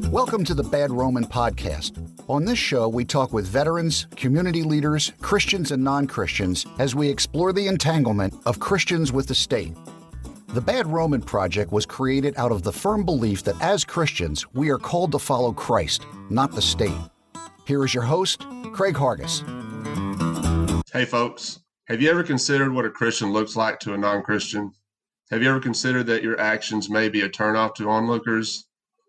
Welcome to the Bad Roman Podcast. On this show, we talk with veterans, community leaders, Christians and non-Christians as we explore the entanglement of Christians with the state. The Bad Roman Project was created out of the firm belief that as Christians, we are called to follow Christ, not the state. Here is your host, Craig Hargis. Hey folks, have you ever considered what a Christian looks like to a non-Christian? Have you ever considered that your actions may be a turnoff to onlookers,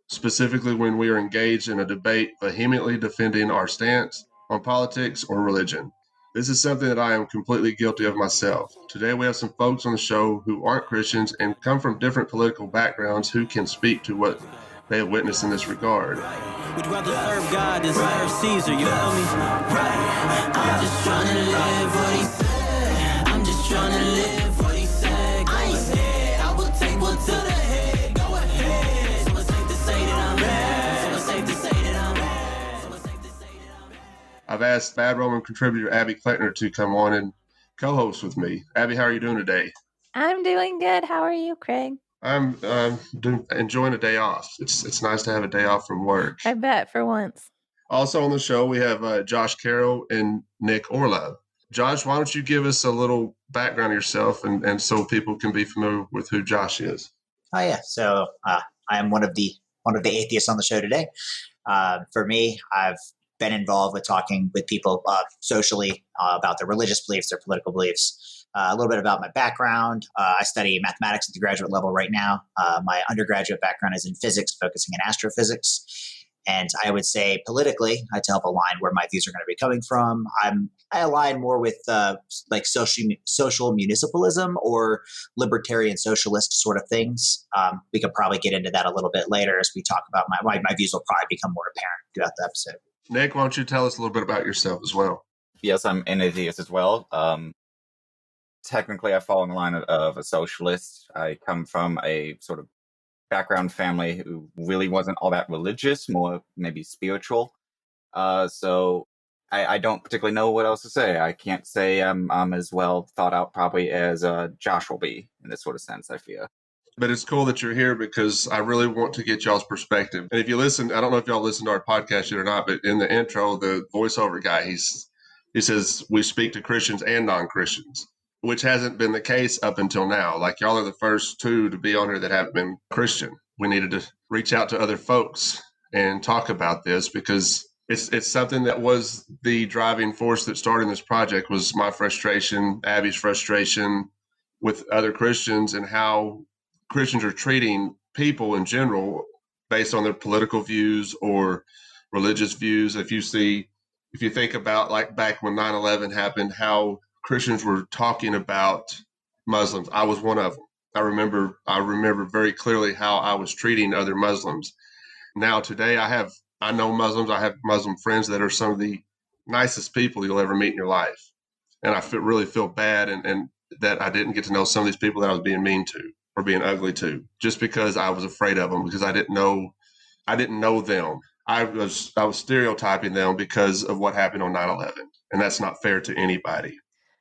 specifically when we are engaged in a debate vehemently defending our stance on politics or religion? This is something that I am completely guilty of myself. Today we have some folks on the show who aren't Christians and come from different political backgrounds who can speak to what they have witnessed in this regard. Would rather serve God than serve Caesar, you feel me? Right. I'm just trying to live what he said. I'm just trying to live what he said. I ain't scared, I will take one to the head. Go ahead. So it's safe to say that I'm bad. So it's safe to say that I'm bad. So it's safe to say that I'm bad. I've asked Bad Roman contributor Abby Cleckner to come on and co-host with me. Abby, how are you doing today? I'm doing good. How are you, Craig? I'm enjoying a day off. It's nice to have a day off from work. I bet, for once. Also on the show, we have Josh Carroll and Nick Orlove. Josh, why don't you give us a little background of yourself and so people can be familiar with who Josh is? Oh, yeah. So I am one of the atheists on the show today. For me, I've been involved with talking with people socially about their religious beliefs, their political beliefs. A little bit about my background. I study mathematics at the graduate level right now. My undergraduate background is in physics, focusing in astrophysics. And I would say politically, to help align where my views are going to be coming from, I align more with like social municipalism or libertarian socialist sort of things. We could probably get into that a little bit later as we talk about my views will probably become more apparent throughout the episode. Nick, why don't you tell us a little bit about yourself as well? Yes, I'm an atheist as well. Technically, I fall in the line of a socialist. I come from a sort of background family who really wasn't all that religious, more maybe spiritual. So I don't particularly know what else to say. I can't say I'm as well thought out probably as Josh will be in this sort of sense, I fear. But it's cool that you're here because I really want to get y'all's perspective. And if you listen, I don't know if y'all listen to our podcast yet or not, but in the intro, the voiceover guy, he says we speak to Christians and non-Christians, which hasn't been the case up until now. Like y'all are the first two to be on here that haven't been Christian. We needed to reach out to other folks and talk about this because it's something that was the driving force that started this project was my frustration, Abby's frustration with other Christians and how Christians are treating people in general based on their political views or religious views. If you think about like back when 9/11 happened, how Christians were talking about Muslims. I was one of them. I remember very clearly how I was treating other Muslims. Now today I know Muslims. I have Muslim friends that are some of the nicest people you'll ever meet in your life. And I really feel bad and that I didn't get to know some of these people that I was being mean to or being ugly to just because I was afraid of them because I didn't know them. I was stereotyping them because of what happened on 9/11. And that's not fair to anybody.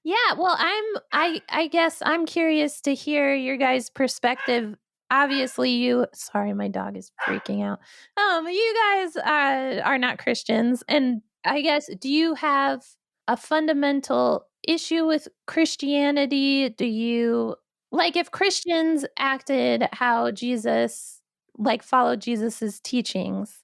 Yeah, well, I guess I'm curious to hear your guys' perspective. Obviously, sorry, my dog is freaking out. You guys are not Christians, and I guess, do you have a fundamental issue with Christianity? Do you, like, if Christians acted how Jesus, like, followed Jesus's teachings,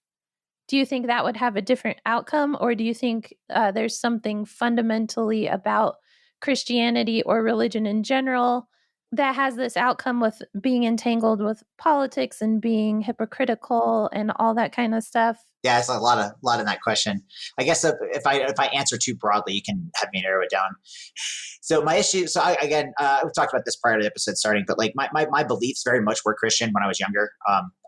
do you think that would have a different outcome, or do you think there's something fundamentally about Christianity or religion in general that has this outcome with being entangled with politics and being hypocritical and all that kind of stuff? Yeah, it's a lot in that question. I guess if I answer too broadly, you can have me narrow it down. So my issue. So we've talked about this prior to the episode starting, but like my beliefs very much were Christian when I was younger,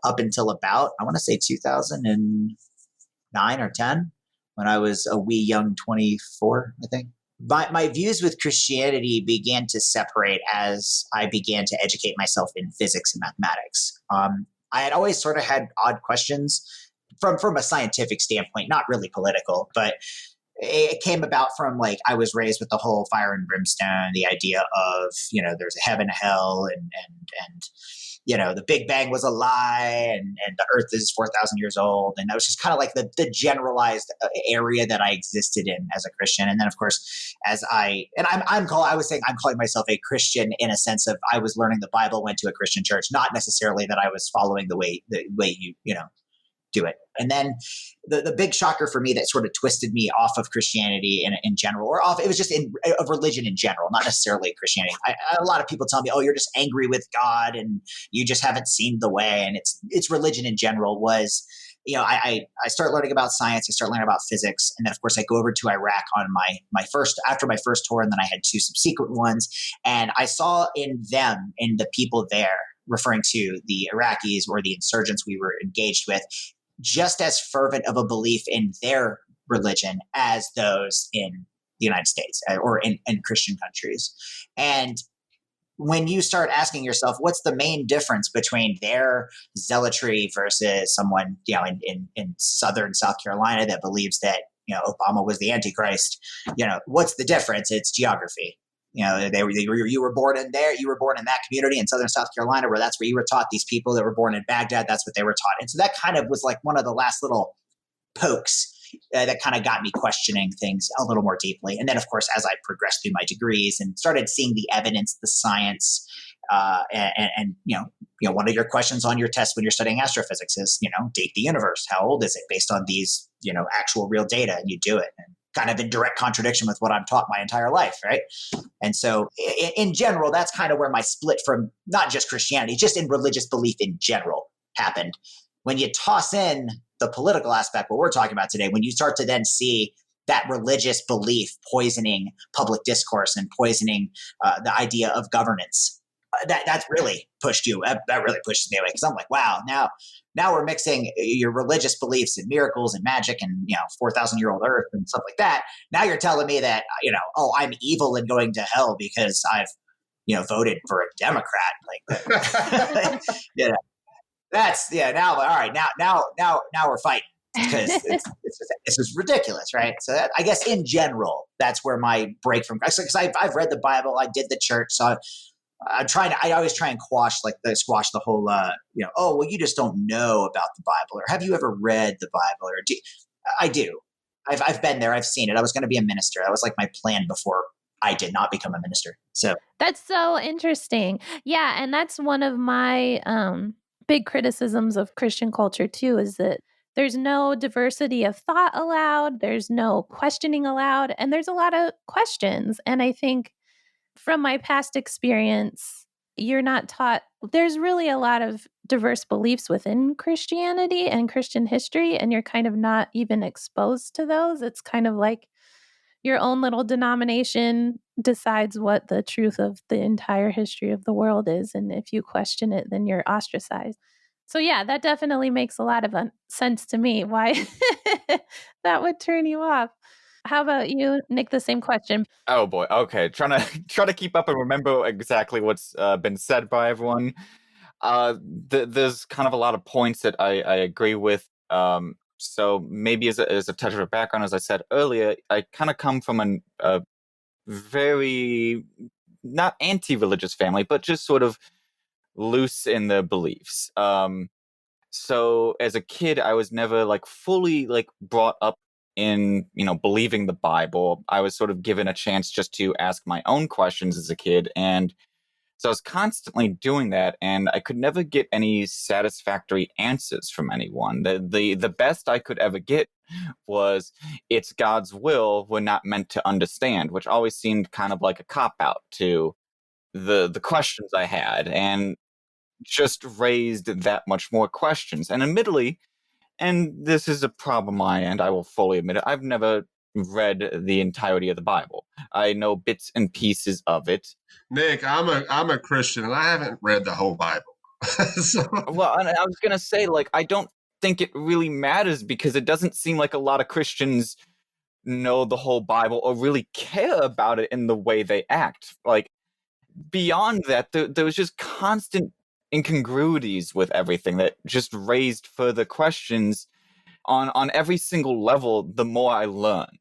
up until about I want to say 2009 or 10, when I was a wee young 24, I think. My views with Christianity began to separate as I began to educate myself in physics and mathematics. I had always sort of had odd questions from a scientific standpoint, not really political, but it came about from like I was raised with the whole fire and brimstone, the idea of, there's a heaven, a hell, and the Big Bang was a lie and the Earth is 4,000 years old. And that was just kind of like the generalized area that I existed in as a Christian. And then, of course, I was saying I'm calling myself a Christian in a sense of I was learning the Bible, went to a Christian church, not necessarily that I was following the way you do it. And then the big shocker for me that sort of twisted me off of Christianity in general, it was just of religion in general, not necessarily Christianity. A lot of people tell me, oh, you're just angry with God and you just haven't seen the way. And it's religion in general was, I start learning about science. I start learning about physics. And then, of course, I go over to Iraq on after my first tour. And then I had 2 subsequent ones. And I saw in the people there, referring to the Iraqis or the insurgents we were engaged with, just as fervent of a belief in their religion as those in the United States or in Christian countries. And when you start asking yourself, what's the main difference between their zealotry versus someone, in southern South Carolina that believes that, Obama was the antichrist, what's the difference? It's geography. You were born in there. You were born in that community in southern South Carolina, where that's where you were taught. These people that were born in Baghdad, that's what they were taught. And so that kind of was like one of the last little pokes that kind of got me questioning things a little more deeply. And then, of course, as I progressed through my degrees and started seeing the evidence, the science, and one of your questions on your test when you're studying astrophysics is, date the universe. How old is it based on these, actual real data? And you do it. And kind of in direct contradiction with what I'm taught my entire life, right? And so in general, that's kind of where my split from not just Christianity, just in religious belief in general happened. When you toss in the political aspect, what we're talking about today, when you start to then see that religious belief poisoning public discourse and poisoning the idea of governance, that's really pushed you. That really pushes me away, because I'm like, wow, now we're mixing your religious beliefs and miracles and magic and 4,000-year-old Earth and stuff like that. Now you're telling me that I'm evil and going to hell because I've voted for a Democrat. Like, that's now all right. Now we're fighting because it's just ridiculous, right? So I guess in general, that's where my break from Christ. Because I've read the Bible, I did the church, so I always try and squash the whole, oh, well, you just don't know about the Bible, or have you ever read the Bible? Or I do. I've been there. I've seen it. I was going to be a minister. That was like my plan before I did not become a minister. So that's so interesting. Yeah. And that's one of my big criticisms of Christian culture too, is that there's no diversity of thought allowed. There's no questioning allowed. And there's a lot of questions. And I think from my past experience, you're not taught. There's really a lot of diverse beliefs within Christianity and Christian history, and you're kind of not even exposed to those. It's kind of like your own little denomination decides what the truth of the entire history of the world is. And if you question it, then you're ostracized. So yeah, that definitely makes a lot of sense to me why that would turn you off. How about you, Nick? The same question. Oh boy. Okay. Trying to keep up and remember exactly what's been said by everyone. There's kind of a lot of points that I agree with. So maybe as a touch of a background, as I said earlier, I kind of come from a very not anti-religious family, but just sort of loose in their beliefs. So as a kid, I was never fully brought up in believing the Bible. I was sort of given a chance just to ask my own questions as a kid, and so I was constantly doing that, and I could never get any satisfactory answers from anyone. The best I could ever get was, it's God's will, we're not meant to understand, which always seemed kind of like a cop-out to the questions I had, and just raised that much more questions. And admittedly, and this is a problem on my end, I will fully admit it, I've never read the entirety of the Bible. I know bits and pieces of it. Nick, I'm a Christian and I haven't read the whole Bible. So. Well, and I was gonna say, I don't think it really matters, because it doesn't seem like a lot of Christians know the whole Bible or really care about it in the way they act. Beyond that, there was just constant incongruities with everything that just raised further questions on every single level the more I learned.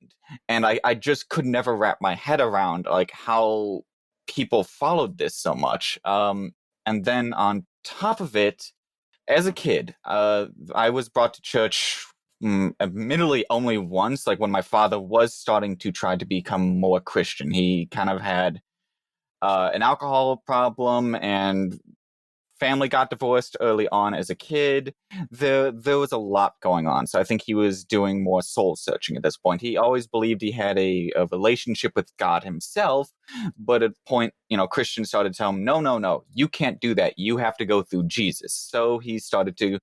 And I just could never wrap my head around how people followed this so much. And then on top of it, as a kid, I was brought to church admittedly only once, like when my father was starting to try to become more Christian. He kind of had an alcohol problem, and family got divorced early on as a kid. There was a lot going on. So I think he was doing more soul searching at this point. He always believed he had a relationship with God himself, but at a point, Christians started to tell him, no, you can't do that. You have to go through Jesus. So he started to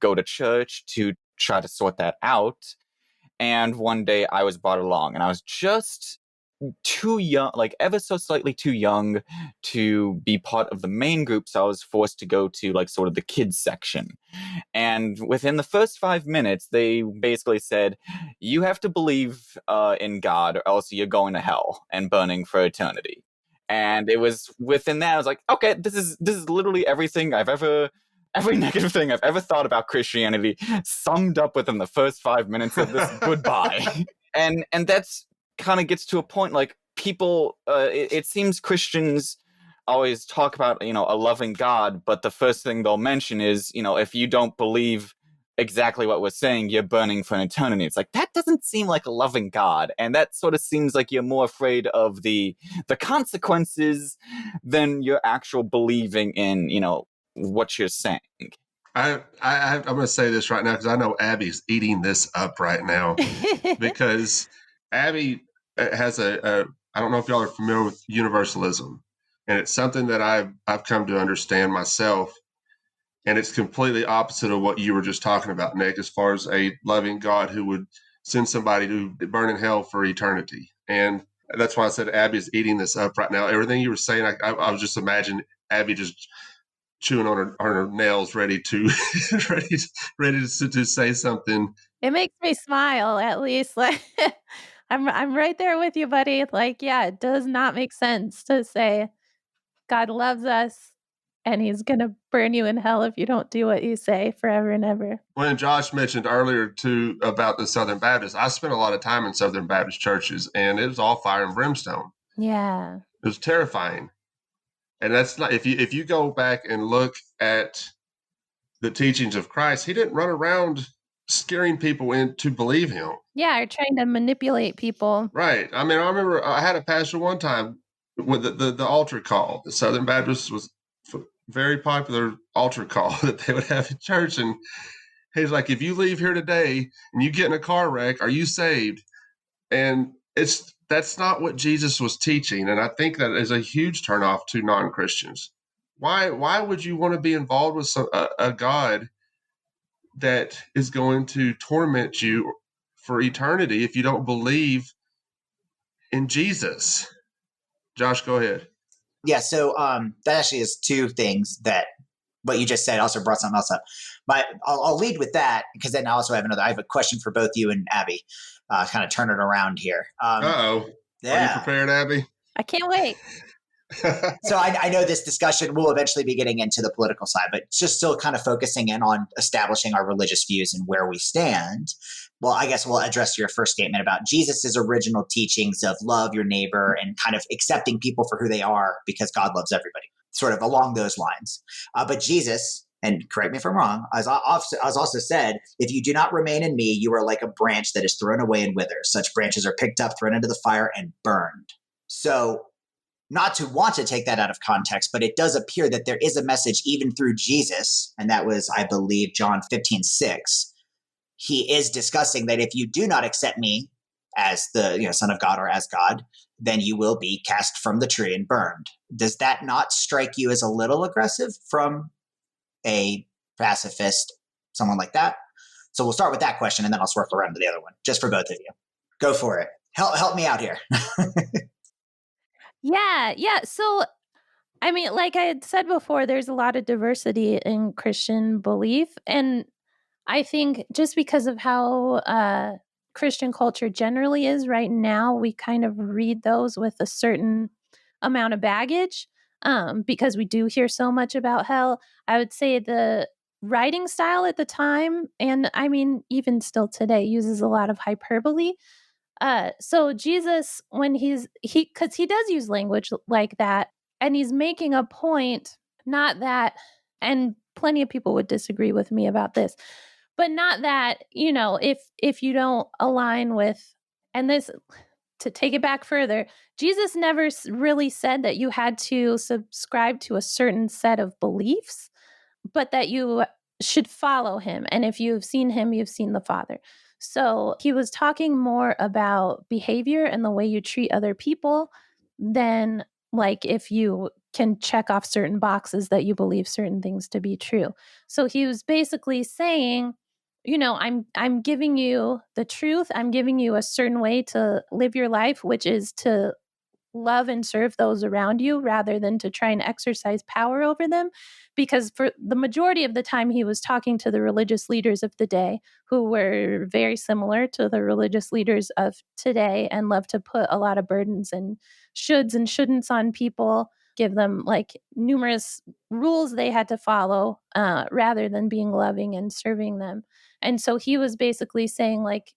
go to church to try to sort that out. And one day I was brought along, and I was just too young, like ever so slightly too young to be part of the main group. So I was forced to go to like sort of the kids section. And within the first 5 minutes, they basically said, you have to believe in God or else you're going to hell and burning for eternity. And it was within that, I was like, okay, this is literally everything every negative thing I've ever thought about Christianity summed up within the first 5 minutes of this goodbye. And that's kind of gets to a point, like people, it seems Christians always talk about, a loving God, but the first thing they'll mention is, if you don't believe exactly what we're saying, you're burning for an eternity. It's like, that doesn't seem like a loving God. And that sort of seems like you're more afraid of the consequences than your actual believing in, what you're saying. I'm going to say this right now because I know Abby's eating this up right now because Abby has I don't know if y'all are familiar with universalism, and it's something that I've come to understand myself, and it's completely opposite of what you were just talking about, Nick, as far as a loving God who would send somebody to burn in hell for eternity. And that's why I said Abby's eating this up right now. Everything you were saying, I was just imagining Abby just chewing on her nails, ready to ready to say something. It makes me smile, at least. Like I'm right there with you, buddy. Like, yeah, it does not make sense to say God loves us and he's gonna burn you in hell if you don't do what you say forever and ever. When Josh mentioned earlier too about the Southern Baptists, I spent a lot of time in Southern Baptist churches, and it was all fire and brimstone. Yeah. It was terrifying. And that's not, if you go back and look at the teachings of Christ, he didn't run around scaring people into believe him. Yeah, or trying to manipulate people. Right. I mean, I remember I had a pastor one time with the altar call. The Southern Baptist was very popular altar call that they would have in church. And he's like, if you leave here today and you get in a car wreck, are you saved? And that's not what Jesus was teaching. And I think that is a huge turnoff to non-Christians. Why would you want to be involved with a God that is going to torment you for eternity if you don't believe in Jesus? Josh, go ahead. Yeah, so that actually is two things that what you just said also brought something else up. But I'll lead with that because then I also have I have a question for both you and Abby. Kind of turn it around here. Uh-oh. Yeah. Are you prepared, Abby? I can't wait. So I know this discussion will eventually be getting into the political side, but just still kind of focusing in on establishing our religious views and where we stand. Well, I guess we'll address your first statement about Jesus's original teachings of love your neighbor and kind of accepting people for who they are because God loves everybody, sort of along those lines. But Jesus, and correct me if I'm wrong, as also said, if you do not remain in me, you are like a branch that is thrown away and withers. Such branches are picked up, thrown into the fire, and burned. So not to want to take that out of context, but it does appear that there is a message even through Jesus, and that was, I believe, John 15:6. He is discussing that if you do not accept me as the Son of God or as God, then you will be cast from the tree and burned. Does that not strike you as a little aggressive from a pacifist, someone like that? So we'll start with that question, and then I'll circle around to the other one, just for both of you. Go for it. Help me out here. Yeah. So, I mean, like I had said before, there's a lot of diversity in Christian belief. And I think just because of how Christian culture generally is right now, we kind of read those with a certain amount of baggage because we do hear so much about hell. I would say the writing style at the time, and I mean, even still today, uses a lot of hyperbole. So Jesus, when because he does use language like that, and he's making a point, not that and plenty of people would disagree with me about this, but not that, if you don't align with, and this, to take it back further, Jesus never really said that you had to subscribe to a certain set of beliefs, but that you should follow him. And if you've seen him, you've seen the Father. So he was talking more about behavior and the way you treat other people than like if you can check off certain boxes that you believe certain things to be true. So he was basically saying, I'm giving you the truth. I'm giving you a certain way to live your life, which is to love and serve those around you rather than to try and exercise power over them. Because for the majority of the time, he was talking to the religious leaders of the day, who were very similar to the religious leaders of today and love to put a lot of burdens and shoulds and shouldn'ts on people, give them like numerous rules they had to follow rather than being loving and serving them. And so he was basically saying, like,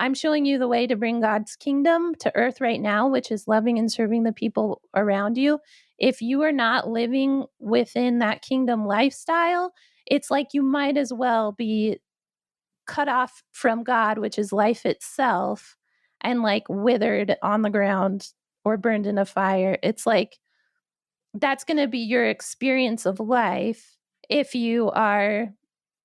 I'm showing you the way to bring God's kingdom to earth right now, which is loving and serving the people around you. If you are not living within that kingdom lifestyle, it's like you might as well be cut off from God, which is life itself, and like withered on the ground or burned in a fire. It's like that's going to be your experience of life if you are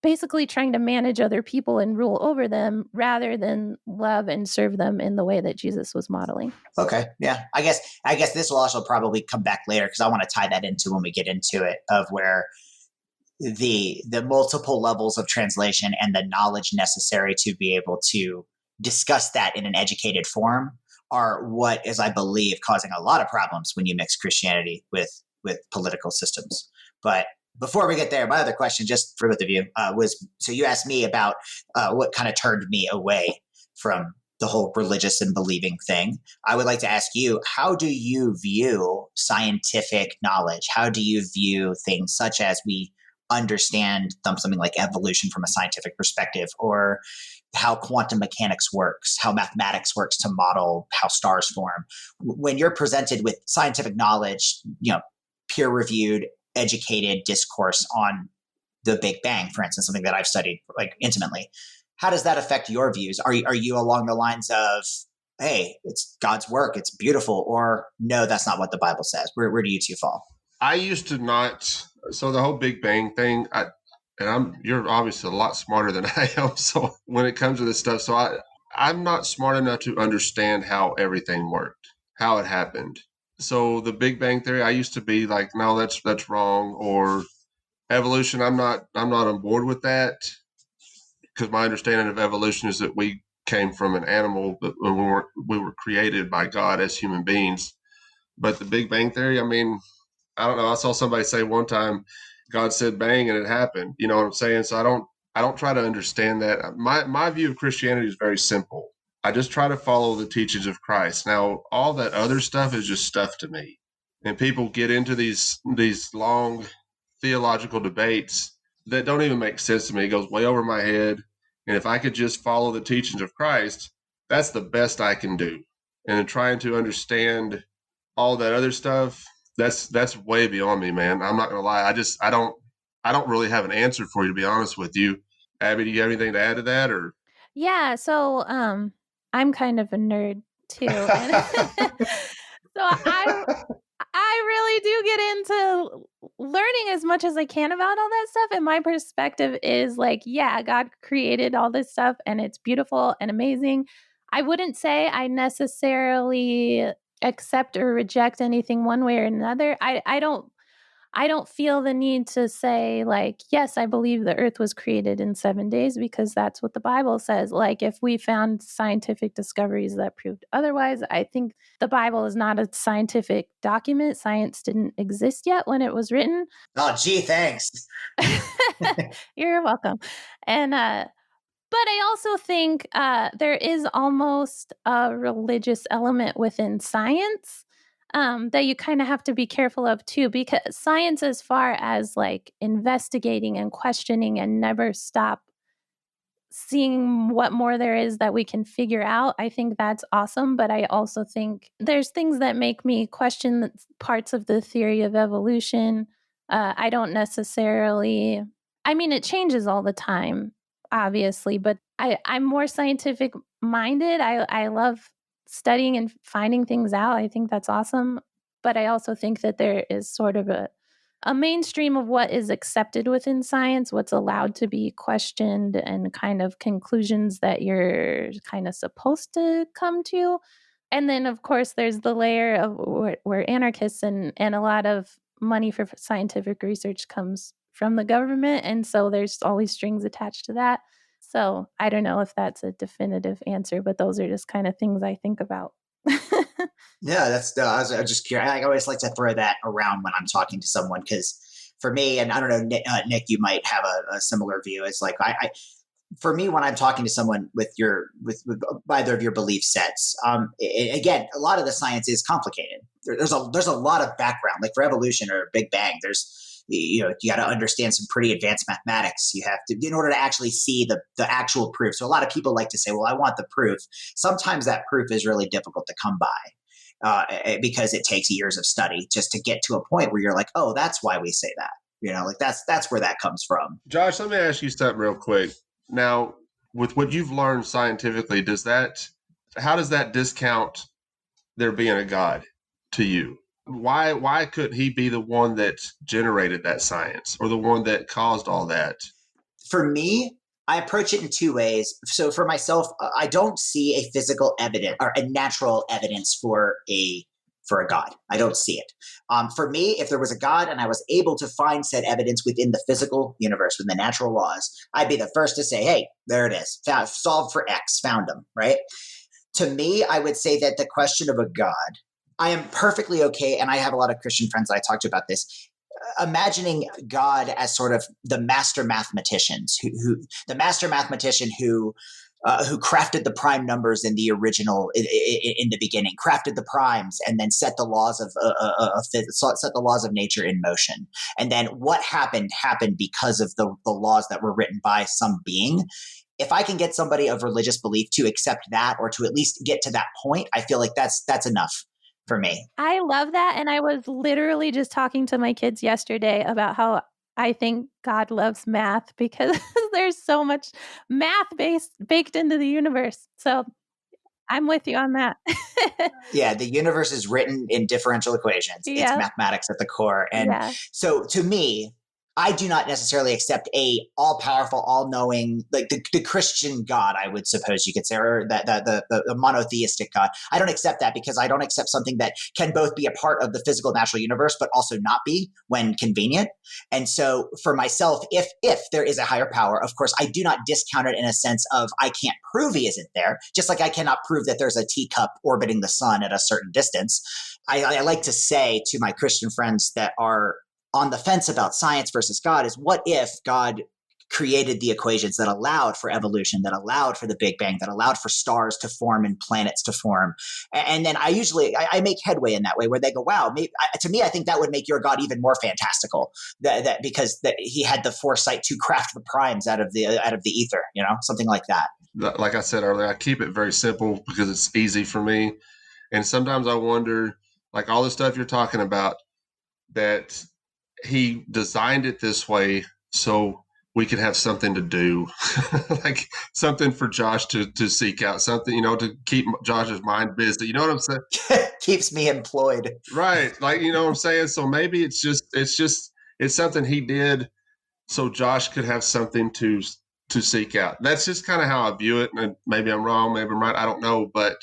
basically trying to manage other people and rule over them rather than love and serve them in the way that Jesus was modeling. Okay. Yeah. I guess this will also probably come back later, because I want to tie that into when we get into it, of where the multiple levels of translation and the knowledge necessary to be able to discuss that in an educated form are what is, I believe, causing a lot of problems when you mix Christianity with political systems. But before we get there, my other question, just for both of you, was, so you asked me about what kind of turned me away from the whole religious and believing thing. I would like to ask you, how do you view scientific knowledge? How do you view things such as we understand something like evolution from a scientific perspective, or how quantum mechanics works, how mathematics works to model how stars form? When you're presented with scientific knowledge, peer-reviewed, educated discourse on the Big Bang, for instance, something that I've studied like intimately, how does that affect your views? Are you along the lines of, hey, it's God's work, it's beautiful, or no, that's not what the Bible says? Where do you two fall? I used to not. So the whole Big Bang thing, you're obviously a lot smarter than I am. So when it comes to this stuff, so I'm not smart enough to understand how everything worked, how it happened. So the Big Bang Theory, I used to be like, no, that's wrong. Or evolution, I'm not on board with that, because my understanding of evolution is that we came from an animal, but we were created by God as human beings. But the Big Bang Theory, I mean, I don't know. I saw somebody say one time, God said bang and it happened. You know what I'm saying? So I don't try to understand that. My view of Christianity is very simple. I just try to follow the teachings of Christ. Now, all that other stuff is just stuff to me. And people get into these long theological debates that don't even make sense to me. It goes way over my head. And if I could just follow the teachings of Christ, that's the best I can do. And in trying to understand all that other stuff, that's way beyond me, man. I'm not gonna lie. I don't really have an answer for you, to be honest with you. Abby, do you have anything to add to that, or? Yeah, so I'm kind of a nerd too, and so I really do get into learning as much as I can about all that stuff. And my perspective is like, yeah, God created all this stuff and it's beautiful and amazing. I wouldn't say I necessarily accept or reject anything one way or another. I don't feel the need to say like, yes, I believe the earth was created in 7 days, because that's what the Bible says. Like, if we found scientific discoveries that proved otherwise, I think the Bible is not a scientific document. Science didn't exist yet when it was written. Oh, gee, thanks. You're welcome. And, but I also think there is almost a religious element within science that you kind of have to be careful of too, because science, as far as like investigating and questioning and never stop seeing what more there is that we can figure out, I think that's awesome. But I also think there's things that make me question parts of the theory of evolution I don't necessarily, I mean, it changes all the time, obviously, but I'm more scientific minded. I love studying and finding things out. I think that's awesome. But I also think that there is sort of a mainstream of what is accepted within science, what's allowed to be questioned, and kind of conclusions that you're kind of supposed to come to. And then, of course, there's the layer of where anarchists and a lot of money for scientific research comes from the government. And so there's always strings attached to that. So I don't know if that's a definitive answer, but those are just kind of things I think about. Yeah, I was just curious. I always like to throw that around when I'm talking to someone, because for me, and I don't know, Nick, you might have a similar view. It's like for me, when I'm talking to someone with either of your belief sets, again, a lot of the science is complicated. There's a lot of background, like for evolution or Big Bang. You got to understand some pretty advanced mathematics. You have to, in order to actually see the actual proof. So a lot of people like to say, well, I want the proof. Sometimes that proof is really difficult to come by because it takes years of study just to get to a point where you're like, oh, that's why we say that. Like that's where that comes from. Josh, let me ask you something real quick. Now, with what you've learned scientifically, how does that discount there being a God to you? Why couldn't he be the one that generated that science, or the one that caused all that? For me, I approach it in two ways. So for myself, I don't see a physical evidence or a natural evidence for a God. I don't see it. For me, if there was a God and I was able to find said evidence within the physical universe, within the natural laws, I'd be the first to say, hey, there it is. Solved for X, found them, right? To me, I would say that the question of a God, I am perfectly okay, and I have a lot of Christian friends that I talk to about this, imagining God as sort of the master mathematicians, who crafted the prime numbers in the original, in the beginning, crafted the primes, and then set the laws of nature in motion. And then what happened because of the laws that were written by some being. If I can get somebody of religious belief to accept that, or to at least get to that point, I feel like that's enough for me. I love that. And I was literally just talking to my kids yesterday about how I think God loves math, because there's so much math baked into the universe. So I'm with you on that. Yeah, the universe is written in differential equations. Yeah. It's mathematics at the core. And so to me, I do not necessarily accept a all-powerful, all-knowing, like the Christian God, I would suppose you could say, or the monotheistic God. I don't accept that, because I don't accept something that can both be a part of the physical natural universe, but also not be when convenient. And so for myself, if there is a higher power, of course, I do not discount it in a sense of I can't prove he isn't there, just like I cannot prove that there's a teacup orbiting the sun at a certain distance. I like to say to my Christian friends that are on the fence about science versus God is, what if God created the equations that allowed for evolution, that allowed for the Big Bang, that allowed for stars to form and planets to form? And then I make headway in that way, where they go, wow, to me, I think that would make your God even more fantastical, because he had the foresight to craft the primes out of the ether, something like that. Like I said earlier, I keep it very simple because it's easy for me. And sometimes I wonder, like all the stuff you're talking about, that he designed it this way so we could have something to do, like something for Josh to seek out, something, to keep Josh's mind busy. You know what I'm saying? Keeps me employed. Right. Like, you know what I'm saying? So maybe it's something he did so Josh could have something to seek out. That's just kind of how I view it. And maybe I'm wrong, maybe I'm right. I don't know, but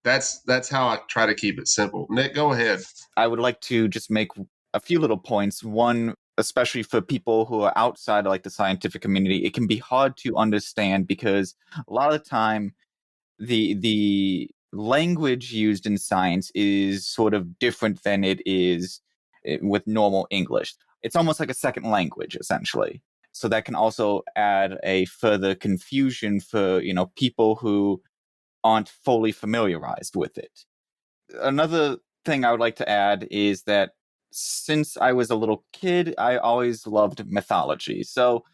that's how I try to keep it simple. Nick, go ahead. I would like to just make a few little points. One, especially for people who are outside of like the scientific community, it can be hard to understand, because a lot of the time the language used in science is sort of different than it is with normal English. It's almost like a second language, essentially. So that can also add a further confusion for, people who aren't fully familiarized with it. Another thing I would like to add is that since I was a little kid, I always loved mythology. So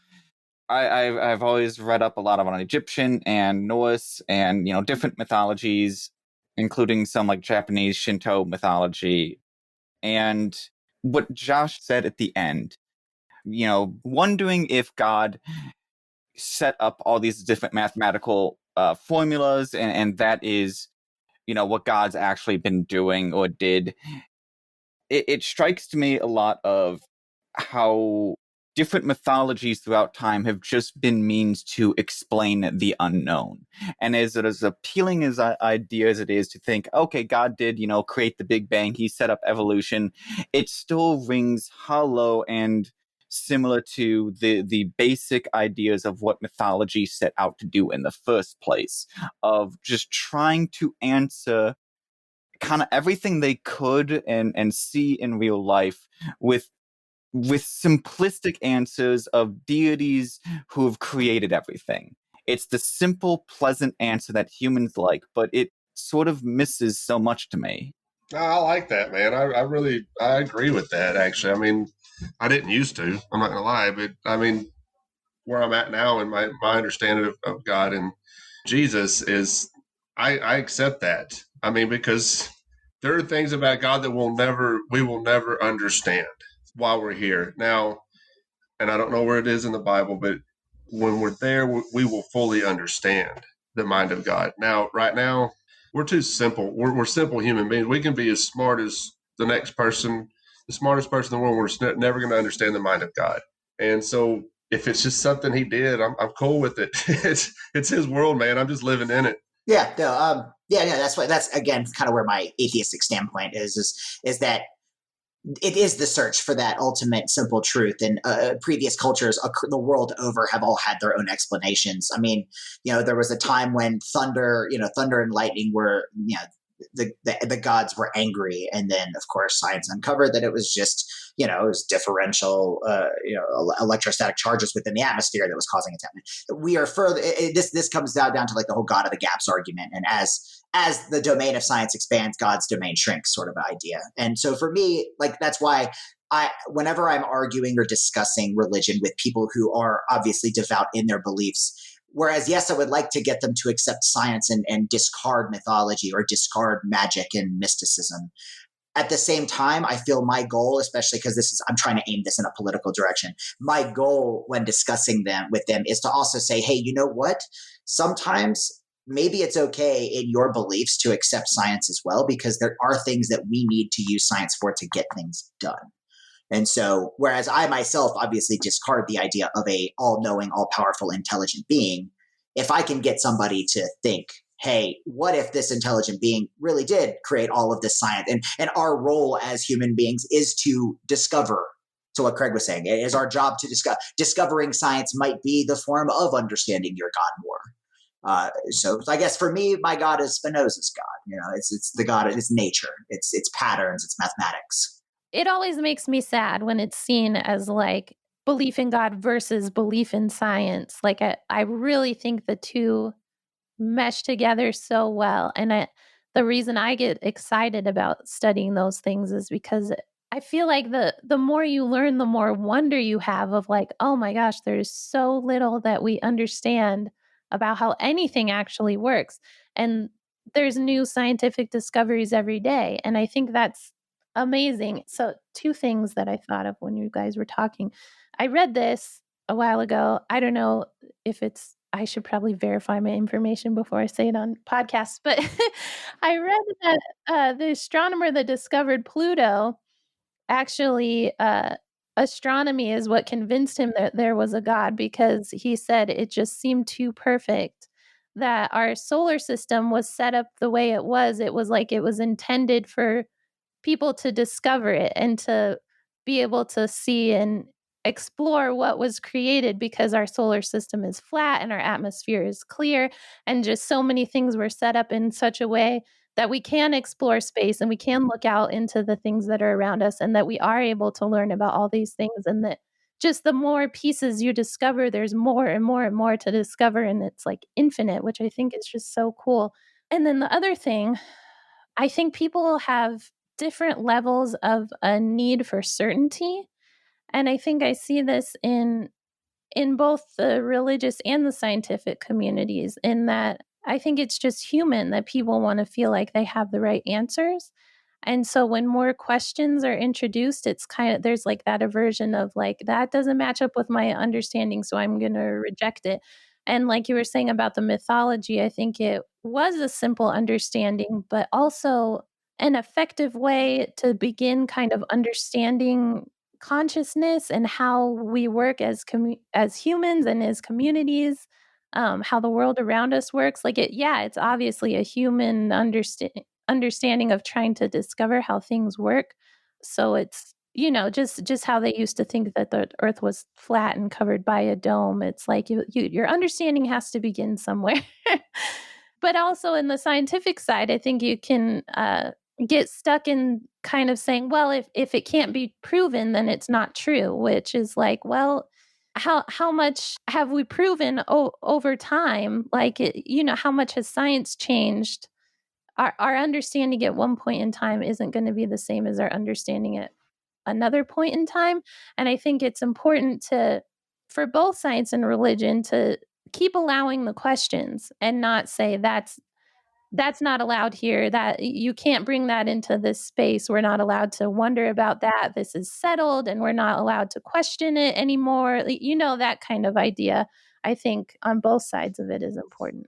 I've always read up a lot on Egyptian and Norse and, different mythologies, including some like Japanese Shinto mythology. And what Josh said at the end, wondering if God set up all these different mathematical formulas, and that is, what God's actually been doing or did. It strikes to me a lot of how different mythologies throughout time have just been means to explain the unknown. And as appealing as an idea as it is to think, okay, God did, create the Big Bang, he set up evolution, it still rings hollow and similar to the basic ideas of what mythology set out to do in the first place, of just trying to answer kind of everything they could and see in real life with simplistic answers of deities who have created everything. It's the simple, pleasant answer that humans like, but it sort of misses so much to me. I like that, man. I agree with that, actually. I mean, I didn't used to, I'm not going to lie, but I mean, where I'm at now and my understanding of God and Jesus is I accept that. I mean, because there are things about God that we will never understand while we're here. Now, and I don't know where it is in the Bible, but when we're there, we will fully understand the mind of God. Now, right now, we're too simple. We're simple human beings. We can be as smart as the next person, the smartest person in the world. We're never going to understand the mind of God. And so if it's just something he did, I'm cool with it. It's his world, man. I'm just living in it. Yeah, no, that's again kind of where my atheistic standpoint is that it is the search for that ultimate simple truth. And previous cultures the world over have all had their own explanations. I mean, there was a time when thunder and lightning were, the gods were angry. And then, of course, science uncovered that it was just, it was differential, electrostatic charges within the atmosphere that was causing it to happen. We are further, this comes down to like the whole God of the gaps argument. And as the domain of science expands, God's domain shrinks sort of idea. And so for me, like, that's why whenever I'm arguing or discussing religion with people who are obviously devout in their beliefs, whereas, yes, I would like to get them to accept science and discard mythology or discard magic and mysticism. At the same time, I feel my goal, especially because I'm trying to aim this in a political direction. My goal when discussing with them is to also say, hey, you know what? Sometimes maybe it's okay in your beliefs to accept science as well, because there are things that we need to use science for to get things done. And so, whereas I myself obviously discard the idea of a all-knowing, all-powerful, intelligent being, if I can get somebody to think, hey, what if this intelligent being really did create all of this science? And our role as human beings is to discover. So what Craig was saying, it is our job to discover. Discovering science might be the form of understanding your God more. So I guess for me, my God is Spinoza's God. It's the God, it's nature, it's patterns, it's mathematics. It always makes me sad when it's seen as like belief in God versus belief in science. Like I really think the two mesh together so well. And the reason I get excited about studying those things is because I feel like the more you learn, the more wonder you have of like, oh my gosh, there's so little that we understand about how anything actually works. And there's new scientific discoveries every day. And I think that's amazing. So two things that I thought of when you guys were talking. I read this a while ago. I don't know if I should probably verify my information before I say it on podcasts, but I read that the astronomer that discovered Pluto, actually, astronomy is what convinced him that there was a God, because he said it just seemed too perfect, that our solar system was set up the way it was. It was like it was intended for people to discover it and to be able to see and explore what was created, because our solar system is flat and our atmosphere is clear, and just so many things were set up in such a way that we can explore space and we can look out into the things that are around us, and that we are able to learn about all these things, and that just the more pieces you discover, there's more and more and more to discover, and it's like infinite, which I think is just so cool. And then the other thing, I think people have different levels of a need for certainty. And I think I see this in both the religious and the scientific communities, in that I think it's just human that people want to feel like they have the right answers. And so when more questions are introduced, it's kind of, there's like that aversion of like, that doesn't match up with my understanding, so I'm going to reject it. And like you were saying about the mythology, I think it was a simple understanding, but also an effective way to begin kind of understanding consciousness and how we work as humans and as communities, how the world around us works. Like it's obviously a human understanding of trying to discover how things work. So it's, just how they used to think that the earth was flat and covered by a dome. It's like your understanding has to begin somewhere. But also in the scientific side, I think you can get stuck in kind of saying, well, if it can't be proven, then it's not true, which is like, well, how much have we proven over time? Like, how much has science changed? Our understanding at one point in time isn't going to be the same as our understanding at another point in time. And I think it's important for both science and religion to keep allowing the questions and not say that's not allowed here, that you can't bring that into this space. We're not allowed to wonder about that. This is settled and we're not allowed to question it anymore. That kind of idea, I think on both sides of it is important.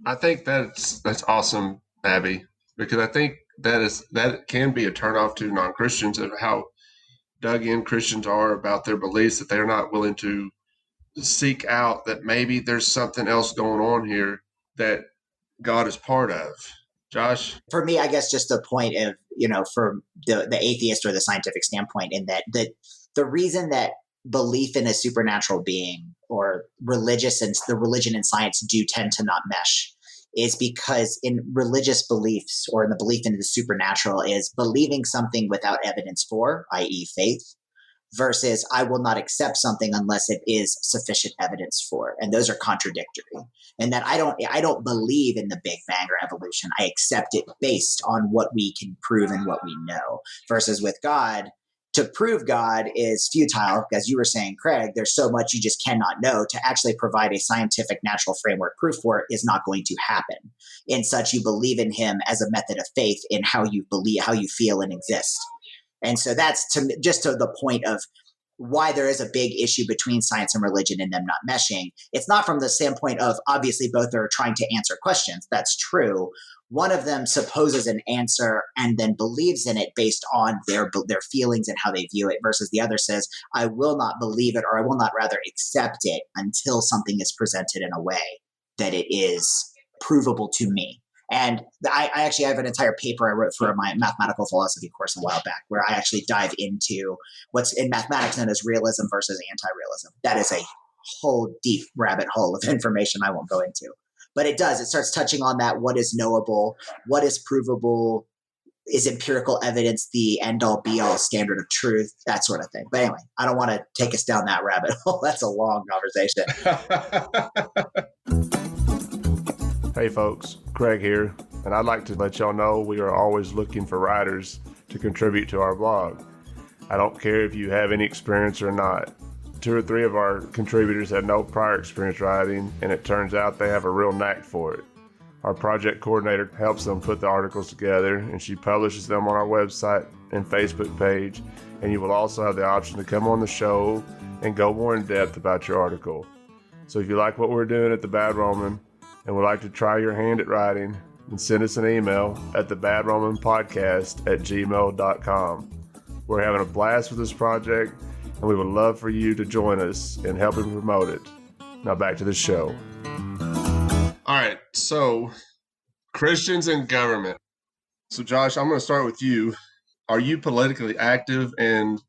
I think that's awesome, Abby, because I think that can be a turnoff to non-Christians of how dug in Christians are about their beliefs, that they're not willing to seek out that maybe there's something else going on here that God is part of. Josh? For me, I guess just a point of, from the atheist or the scientific standpoint, in that the reason that belief in a supernatural being or the religion and science do tend to not mesh is because in religious beliefs, or in the belief in the supernatural, is believing something without evidence for, i.e. faith, versus I will not accept something unless it is sufficient evidence for. And those are contradictory. And that I don't believe in the Big Bang or evolution. I accept it based on what we can prove and what we know. Versus with God, to prove God is futile. As you were saying, Craig, there's so much you just cannot know. To actually provide a scientific natural framework proof for it is not going to happen. In such, you believe in him as a method of faith in how you believe, how you feel and exist. And so that's just to the point of why there is a big issue between science and religion and them not meshing. It's not from the standpoint of, obviously both are trying to answer questions. That's true. One of them supposes an answer and then believes in it based on their feelings and how they view it, versus the other says, I will not believe it, or I will not rather accept it until something is presented in a way that it is provable to me. And I actually have an entire paper I wrote for my mathematical philosophy course a while back, where I actually dive into what's in mathematics known as realism versus anti-realism. That is a whole deep rabbit hole of information I won't go into. But it starts touching on that. What is knowable? What is provable? Is empirical evidence the end-all be-all standard of truth? That sort of thing. But anyway, I don't want to take us down that rabbit hole. That's a long conversation. Hey folks, Craig here, and I'd like to let y'all know we are always looking for writers to contribute to our blog. I don't care if you have any experience or not. 2 or 3 of our contributors had no prior experience writing, and it turns out they have a real knack for it. Our project coordinator helps them put the articles together, and she publishes them on our website and Facebook page, and you will also have the option to come on the show and go more in depth about your article. So if you like what we're doing at the Bad Roman and would like to try your hand at writing, then send us an email at thebadromanpodcast@gmail.com. We're having a blast with this project, and we would love for you to join us in helping promote it. Now back to the show. All right, so Christians in government. So Josh, I'm going to start with you. Are you politically active? And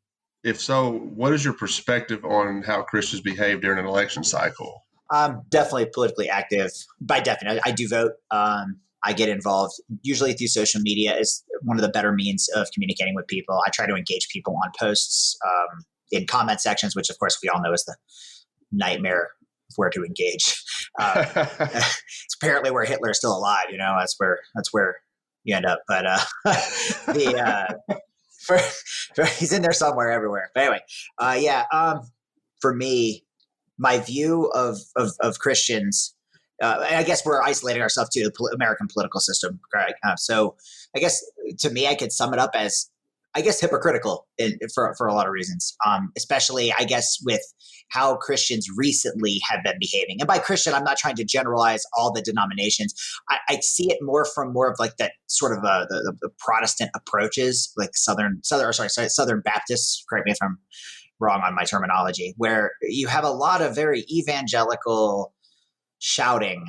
if so, what is your perspective on how Christians behave during an election cycle? I'm definitely politically active. By definition, I do vote. I get involved, usually through social media is one of the better means of communicating with people. I try to engage people on posts, in comment sections, which of course we all know is the nightmare of where to engage. It's apparently where Hitler is still alive. That's where you end up. But he's in there somewhere, everywhere. But anyway, for me, my view of Christians and I guess we're isolating ourselves to the American political system. Right? So I guess to me, I could sum it up as, I guess, hypocritical for a lot of reasons, especially, I guess, with how Christians recently have been behaving. And by Christian, I'm not trying to generalize all the denominations. I see it more of like that sort of the Protestant approaches, like Southern Baptists. Correct me if I'm wrong on my terminology, where you have a lot of very evangelical shouting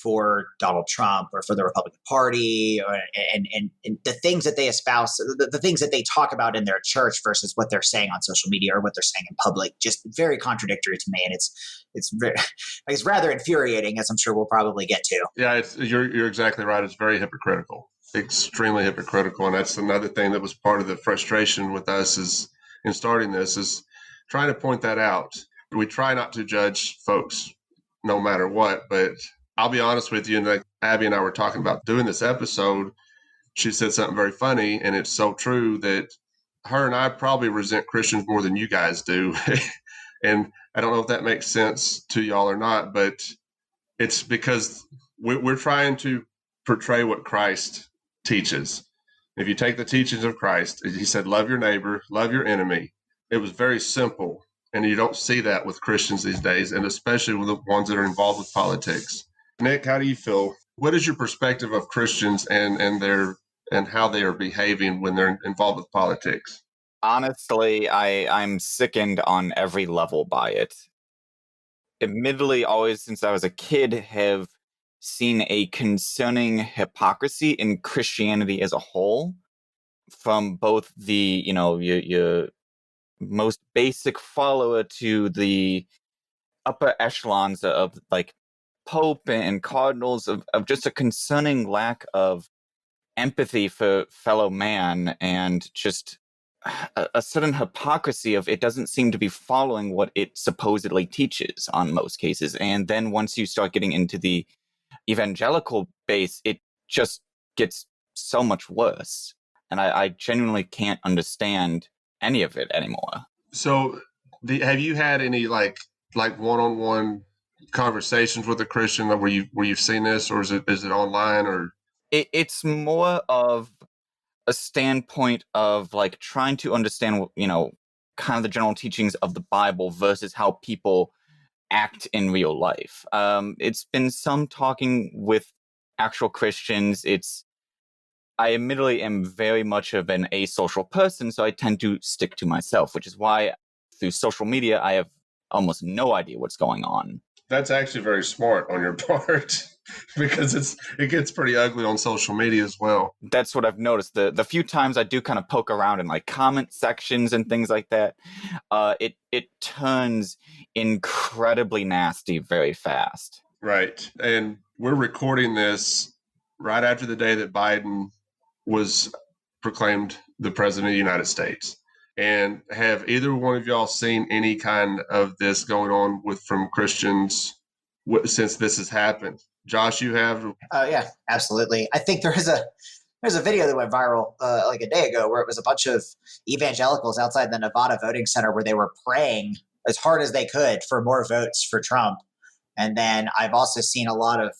for Donald Trump or for the Republican Party, and the things that they espouse, the things that they talk about in their church versus what they're saying on social media or what they're saying in public, just very contradictory to me. And it's rather infuriating, as I'm sure we'll probably get to. Yeah, you're exactly right. It's very hypocritical, extremely hypocritical. And that's another thing that was part of the frustration with us in starting this, is trying to point that out. We try not to judge folks no matter what, but I'll be honest with you, and like Abby and I were talking about doing this episode, she said something very funny, and it's so true, that her and I probably resent Christians more than you guys do. And I don't know if that makes sense to y'all or not, but it's because we're trying to portray what Christ teaches. If you take the teachings of Christ, he said, love your neighbor, love your enemy. It was very simple, and you don't see that with Christians these days, and especially with the ones that are involved with politics. Nick, how do you feel? What is your perspective of Christians and how they are behaving when they're involved with politics? Honestly, I'm sickened on every level by it. Admittedly, always since I was a kid, have seen a concerning hypocrisy in Christianity as a whole, from both the, your most basic follower to the upper echelons of like Pope and cardinals, of just a concerning lack of empathy for fellow man, and just a sudden hypocrisy of it doesn't seem to be following what it supposedly teaches on most cases. And then once you start getting into the evangelical base, it just gets so much worse. And I genuinely can't understand any of it anymore. So have you had any like one-on-one conversations with a Christian where you've seen this, or is it online, or? It's more of a standpoint of like trying to understand, kind of the general teachings of the Bible versus how people act in real life. It's been some talking with actual Christians. I admittedly am very much of an asocial person, so I tend to stick to myself, which is why through social media, I have almost no idea what's going on. That's actually very smart on your part, because it gets pretty ugly on social media as well. That's what I've noticed. The few times I do kind of poke around in like comment sections and things like that, it turns incredibly nasty very fast. Right. And we're recording this right after the day that Biden was proclaimed the president of the United States. And have either one of y'all seen any kind of this going on from Christians since this has happened? Josh, you have? Yeah, absolutely. I think there's a video that went viral like a day ago where it was a bunch of evangelicals outside the Nevada voting center where they were praying as hard as they could for more votes for Trump. And then I've also seen a lot of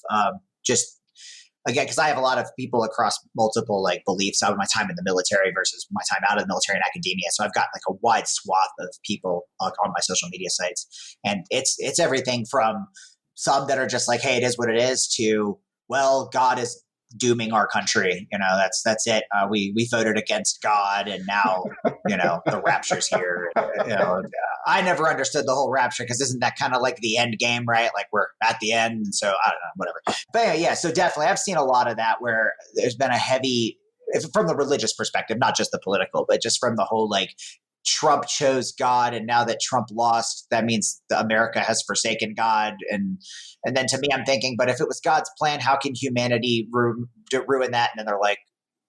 again, because I have a lot of people across multiple like beliefs out of my time in the military versus my time out of the military and academia. So I've got like a wide swath of people on my social media sites, and it's everything from some that are just like, hey, it is what it is, to, well, God is dooming our country. That's it. We voted against God, and now, the rapture's here. I never understood the whole rapture, because isn't that kind of like the end game, right? Like we're at the end. And so I don't know, whatever. But yeah, so definitely I've seen a lot of that where there's been a heavy, from the religious perspective, not just the political, but just from the whole like Trump chose God, and now that Trump lost, that means America has forsaken God. And then to me, I'm thinking, but if it was God's plan, how can humanity ruin that? And then they're like,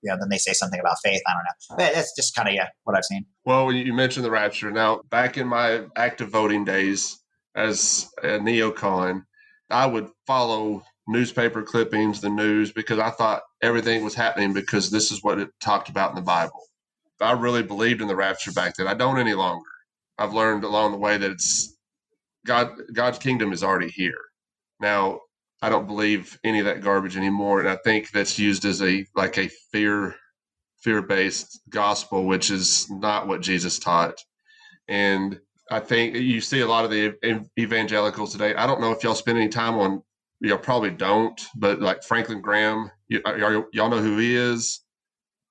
then they say something about faith. I don't know. But that's just kind of, what I've seen. Well, you mentioned the rapture. Now, back in my active voting days as a neocon, I would follow newspaper clippings, the news, because I thought everything was happening because this is what it talked about in the Bible. I really believed in the rapture back then. I don't any longer. I've learned along the way that it's God's kingdom is already here. Now, I don't believe any of that garbage anymore. And I think that's used as a fear-based gospel, which is not what Jesus taught. And I think you see a lot of the evangelicals today. I don't know if y'all spend any time on, y'all probably don't, but like Franklin Graham, y'all know who he is?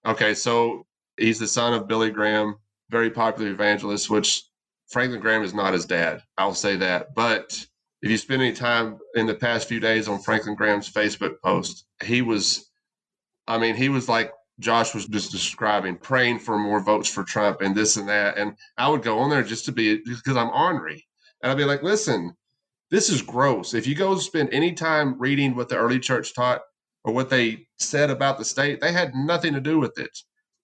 Okay, so he's the son of Billy Graham, very popular evangelist, which Franklin Graham is not his dad. I'll say that. But if you spend any time in the past few days on Franklin Graham's Facebook post, he was like Josh was just describing, praying for more votes for Trump and this and that. And I would go on there just because I'm ornery. And I'd be like, listen, this is gross. If you go spend any time reading what the early church taught or what they said about the state, they had nothing to do with it.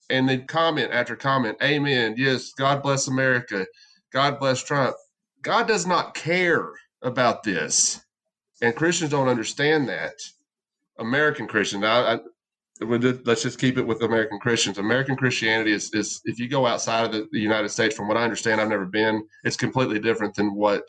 And then comment after comment, amen, yes, God bless America, God bless Trump. God does not care about this. And Christians don't understand that. American Christians, let's just keep it with American Christians. American Christianity is if you go outside of the United States, from what I understand, I've never been, it's completely different than what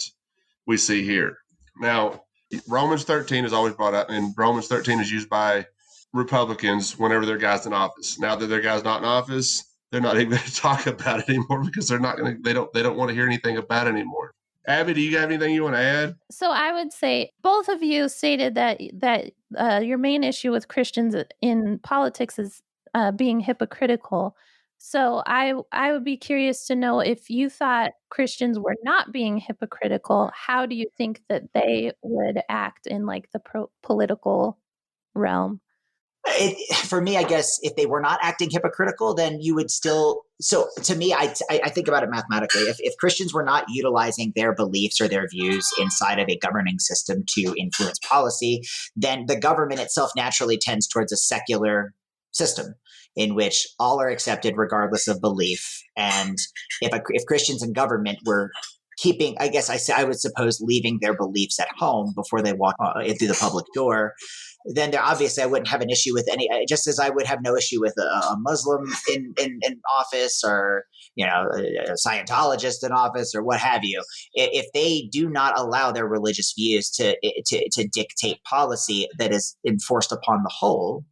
we see here. Now, Romans 13 is always brought up, and Romans 13 is used by Republicans whenever their guy's in office. Now that their guy's not in office, they're not even going to talk about it anymore because they don't want to hear anything about it anymore. Abby, do you have anything you want to add? So I would say both of you stated that your main issue with Christians in politics is being hypocritical. So I would be curious to know, if you thought Christians were not being hypocritical, how do you think that they would act in like the political realm? For me, I guess if they were not acting hypocritical, then you would still. So to me, I think about it mathematically. If Christians were not utilizing their beliefs or their views inside of a governing system to influence policy, then the government itself naturally tends towards a secular system in which all are accepted regardless of belief. And if Christians in government were keeping, I would suppose, leaving their beliefs at home before they walk in through the public door, then obviously I wouldn't have an issue with any, just as I would have no issue with a Muslim in office, or, a Scientologist in office, or what have you. If they do not allow their religious views to dictate policy that is enforced upon the whole,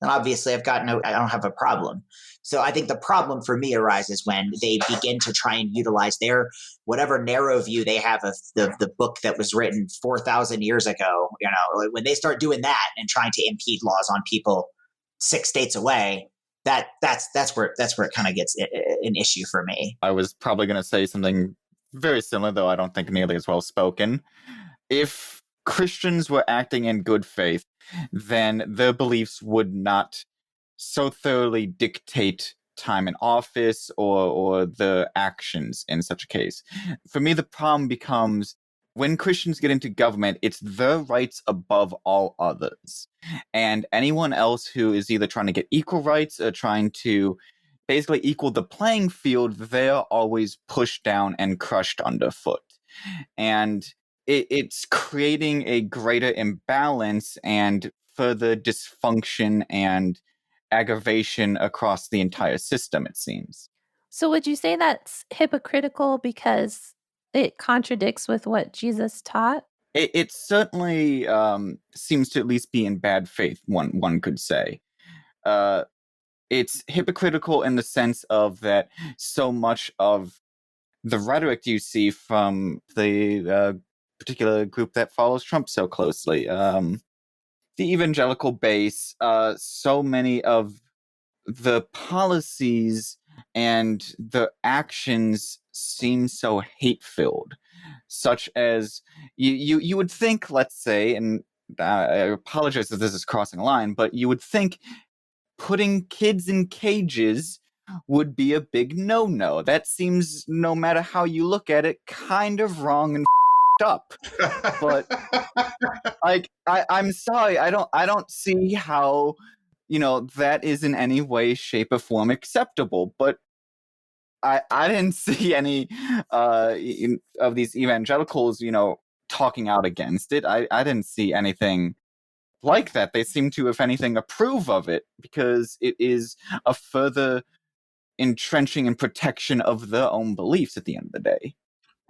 then obviously I don't have a problem. So I think the problem for me arises when they begin to try and utilize their whatever narrow view they have of the book that was written 4,000 years ago. When they start doing that and trying to impede laws on people 6 states away, that's where it kind of gets an issue for me. I was probably going to say something very similar, though I don't think nearly as well spoken. If Christians were acting in good faith, then their beliefs would not so thoroughly dictate time in office or the actions in such a case. For me, the problem becomes when Christians get into government, it's their rights above all others. And anyone else who is either trying to get equal rights or trying to basically equal the playing field, they're always pushed down and crushed underfoot. And it's creating a greater imbalance and further dysfunction and aggravation across the entire system, it seems. So would you say that's hypocritical because it contradicts with what Jesus taught? It certainly seems to at least be in bad faith, one could say. It's hypocritical in the sense of that so much of the rhetoric you see from the particular group that follows Trump so closely, the evangelical base, so many of the policies and the actions seem so hate-filled, such as you would think, let's say, and I apologize if this is crossing a line, but you would think putting kids in cages would be a big no-no. That seems, no matter how you look at it, kind of wrong and up. But I'm sorry, I don't see how that is in any way, shape, or form acceptable. But I didn't see any of these evangelicals talking out against it. I didn't see anything like that. They seem to, if anything, approve of it because it is a further entrenching and protection of their own beliefs at the end of the day.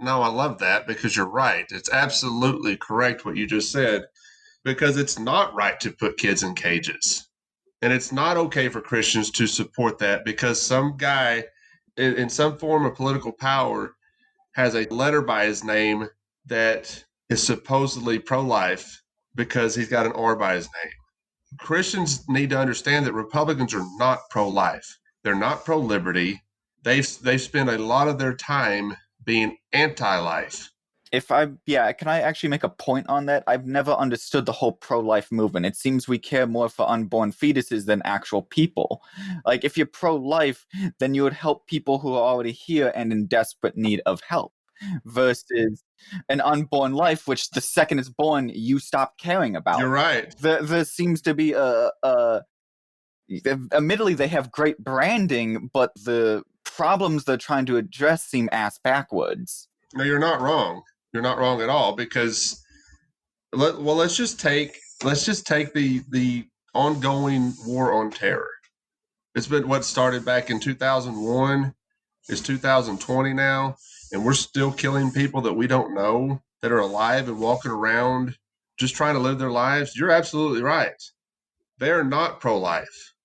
No, I love that because you're right. It's absolutely correct what you just said. because it's not right to put kids in cages. And it's not okay for Christians to support that because some guy in some form of political power has a letter by his name that is supposedly pro-life because he's got an R by his name. Christians need to understand that Republicans are not pro-life. They're not pro-liberty. They've spent a lot of their time being anti-life. Can I actually make a point on that? I've never understood the whole pro-life movement. It seems we care more for unborn fetuses than actual people. Like, if you're pro-life, then you would help people who are already here and in desperate need of help, versus an unborn life, which the second it's born, you stop caring about. You're right. There seems to be admittedly, they have great branding, but the problems they're trying to address seem ass backwards. No, you're not wrong. You're not wrong at all, because let's just take the ongoing war on terror. It's been what started back in 2001. It's 2020 now, and we're still killing people that we don't know that are alive and walking around just trying to live their lives. You're absolutely right. They're not pro-life.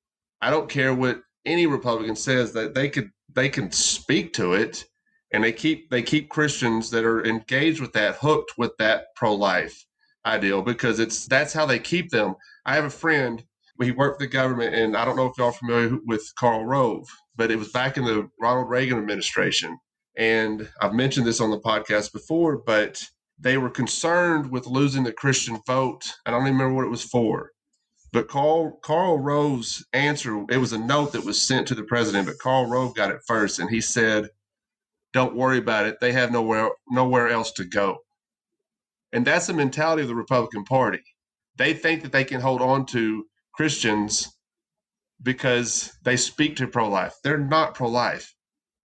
I don't care what any Republican says, that they can speak to it. And they keep Christians that are engaged with that hooked with that pro-life ideal, because that's how they keep them. I have a friend, he worked for the government, and I don't know if y'all are familiar with Karl Rove, but it was back in the Ronald Reagan administration. And I've mentioned this on the podcast before, but they were concerned with losing the Christian vote. I don't even remember what it was for. But Karl Rove's answer, it was a note that was sent to the president, but Karl Rove got it first, and he said, "Don't worry about it. They have nowhere else to go." And that's the mentality of the Republican Party. They think that they can hold on to Christians because they speak to pro-life. They're not pro-life.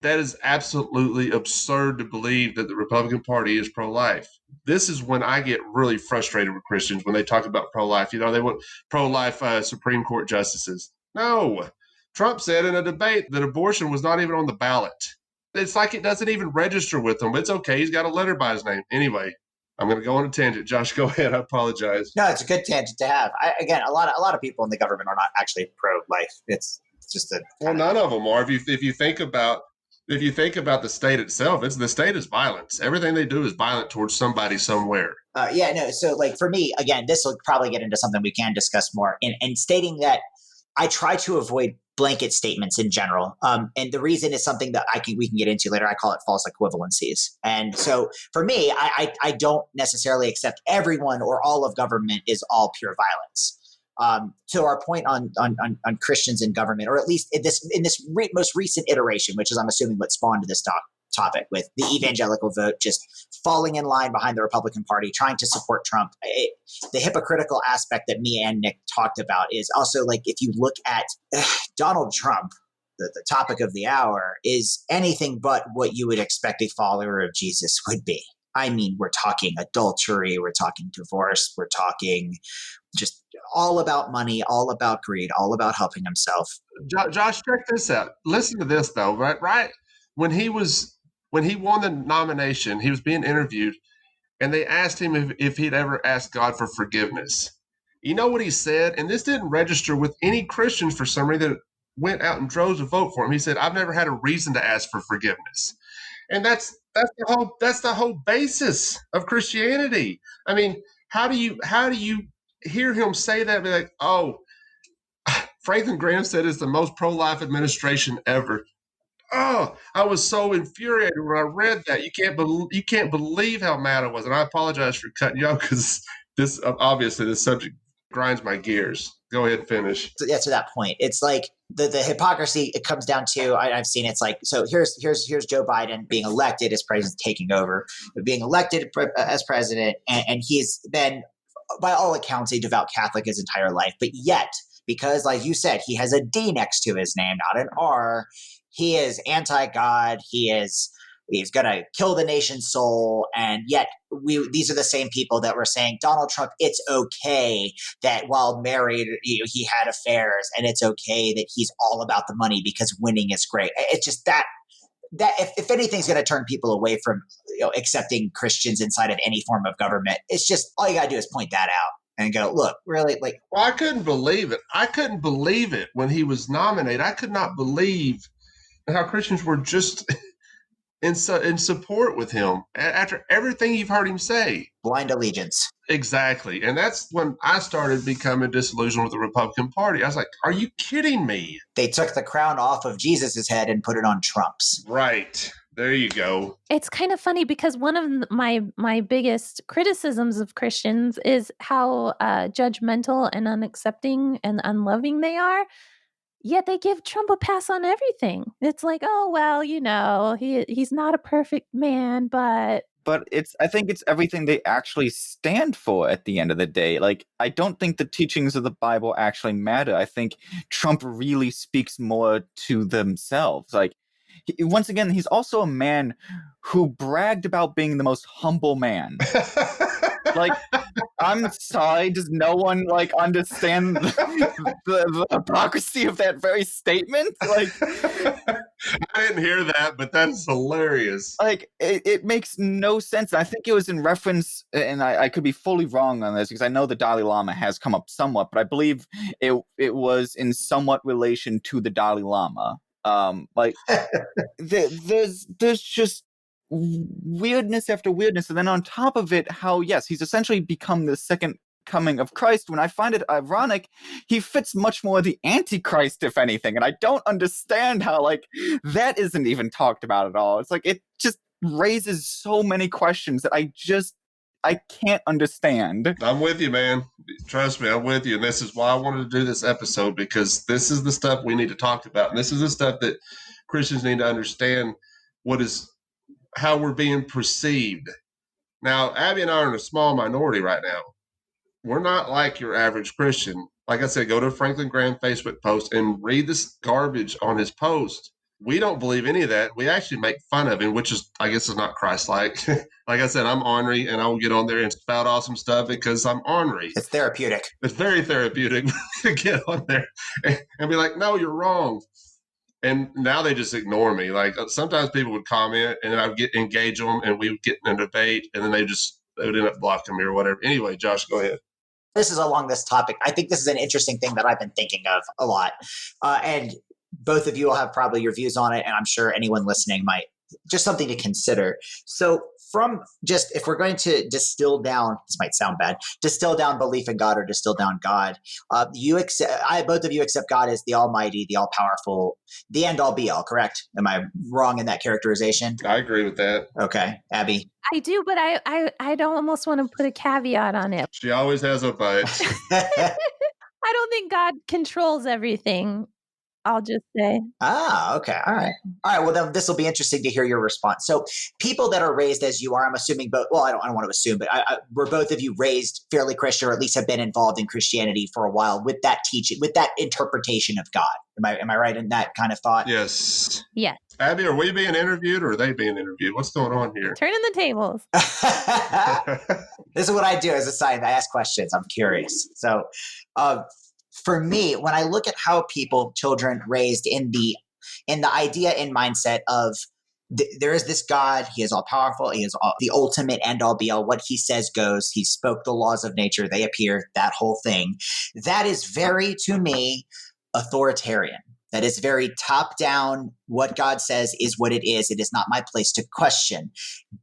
That is absolutely absurd to believe that the Republican Party is pro-life. This is when I get really frustrated with Christians when they talk about pro-life. You know, they want pro-life Supreme Court justices. No. Trump said in a debate that abortion was not even on the ballot. It's like it doesn't even register with him. It's okay. He's got a letter by his name. Anyway, I'm going to go on a tangent. Josh, go ahead. I apologize. No, it's a good tangent to have. Again, a lot of people in the government are not actually pro-life. It's just a none of them are. If you think about the state itself, the state is violence. Everything they do is violent towards somebody somewhere. So like for me, again, this will probably get into something we can discuss more. In stating that I try to avoid blanket statements in general. And the reason is something that we can get into later. I call it false equivalencies. And so for me, I don't necessarily accept everyone or all of government is all pure violence. So our point on Christians in government, or at least in this most recent iteration, which is I'm assuming what spawned this topic, with the evangelical vote just falling in line behind the Republican Party, trying to support Trump. The hypocritical aspect that me and Nick talked about is also, like, if you look at Donald Trump, the topic of the hour is anything but what you would expect a follower of Jesus would be. I mean, we're talking adultery, we're talking divorce, we're talking just all about money, all about greed, all about helping himself. Josh, check this out. Listen to this, though, right? When he won the nomination, he was being interviewed, and they asked him if he'd ever asked God for forgiveness. You know what he said? And this didn't register with any Christians for some reason that went out in droves to vote for him. He said, "I've never had a reason to ask for forgiveness." And that's the whole basis of Christianity. I mean, how do you hear him say that and be like, "Oh, Franklin Graham said it's the most pro-life administration ever"? Oh, I was so infuriated when I read that. You can't believe how mad I was, and I apologize for cutting you off because this subject grinds my gears. Go ahead and finish. So, to that point, it's like the hypocrisy. It comes down to I've seen it's like, so here's Joe Biden being elected as president, taking over, being elected as president, and he's been, by all accounts, a devout Catholic his entire life, but yet, because like you said, he has a D next to his name, not an R. He is anti-God. He's going to kill the nation's soul. And yet these are the same people that were saying, Donald Trump, it's okay that while married, he had affairs, and it's okay that he's all about the money because winning is great. It's just that if anything's going to turn people away from accepting Christians inside of any form of government, it's just all you got to do is point that out. and go, look, really, like, Well, I couldn't believe it. I couldn't believe it when he was nominated. I could not believe how Christians were just in support with him after everything you've heard him say. blind allegiance. Exactly. And that's when I started becoming disillusioned with the Republican Party. I was like, are you kidding me? They took the crown off of Jesus's head and put it on Trump's. Right. There you go. It's kind of funny because one of my biggest criticisms of Christians is how judgmental and unaccepting and unloving they are. Yet they give Trump a pass on everything. It's like, oh, well, he's not a perfect man, but I think it's everything they actually stand for at the end of the day. Like, I don't think the teachings of the Bible actually matter. I think Trump really speaks more to themselves. Like, once again, he's also a man who bragged about being the most humble man. Like, I'm sorry, does no one understand the hypocrisy of that very statement? Like, I didn't hear that, but that's hilarious. Like, it makes no sense. I think it was in reference, and I could be fully wrong on this because I know the Dalai Lama has come up somewhat, but I believe it was in somewhat relation to the Dalai Lama. There's just weirdness after weirdness, and then on top of it, how yes, he's essentially become the second coming of Christ. When I find it ironic, he fits much more the antichrist, if anything, and I don't understand how that isn't even talked about at all. It's like it just raises so many questions that I can't understand. I'm with you, man. Trust me, I'm with you. And this is why I wanted to do this episode, because this is the stuff we need to talk about. And this is the stuff that Christians need to understand how we're being perceived. Now, Abby and I are in a small minority right now. We're not like your average Christian. Like I said, go to Franklin Graham Facebook post and read this garbage on his post. We don't believe any of that. We actually make fun of him, which is, I guess, is not Christ-like. Like I said, I'm ornery, and I will get on there and spout awesome stuff because I'm ornery. It's therapeutic. It's very therapeutic to get on there and be like, no, you're wrong. And now they just ignore me. Like sometimes people would comment, and then I would engage them, and we would get in a debate, and then they would end up blocking me or whatever. Anyway, Josh, go ahead. This is along this topic. I think this is an interesting thing that I've been thinking of a lot. And both of you will have probably your views on it, and I'm sure anyone listening might. Just something to consider. So if we're going to distill down, this might sound bad, distill down belief in God or distill down God, both of you accept God as the Almighty, the all-powerful, the end-all be-all, correct? Am I wrong in that characterization? I agree with that. Okay. Abby? I do, but I don't almost want to put a caveat on it. She always has a but. I don't think God controls everything. I'll just say. Okay. All right. Well, then this will be interesting to hear your response. So people that are raised as you are, I'm assuming, I don't want to assume, but were both of you raised fairly Christian, or at least have been involved in Christianity for a while with that teaching, with that interpretation of God. Am I right in that kind of thought? Yes. Yes. Abby, are we being interviewed or are they being interviewed? What's going on here? Turning the tables. This is what I do as a scientist. I ask questions. I'm curious. So, for me, when I look at how children raised in the idea and mindset of there is this God, he is all powerful, he is the ultimate end all be all. What he says goes. He spoke the laws of nature, they appear, that whole thing. That is very, to me, authoritarian. That is very top down. What God says is what it is. It is not my place to question.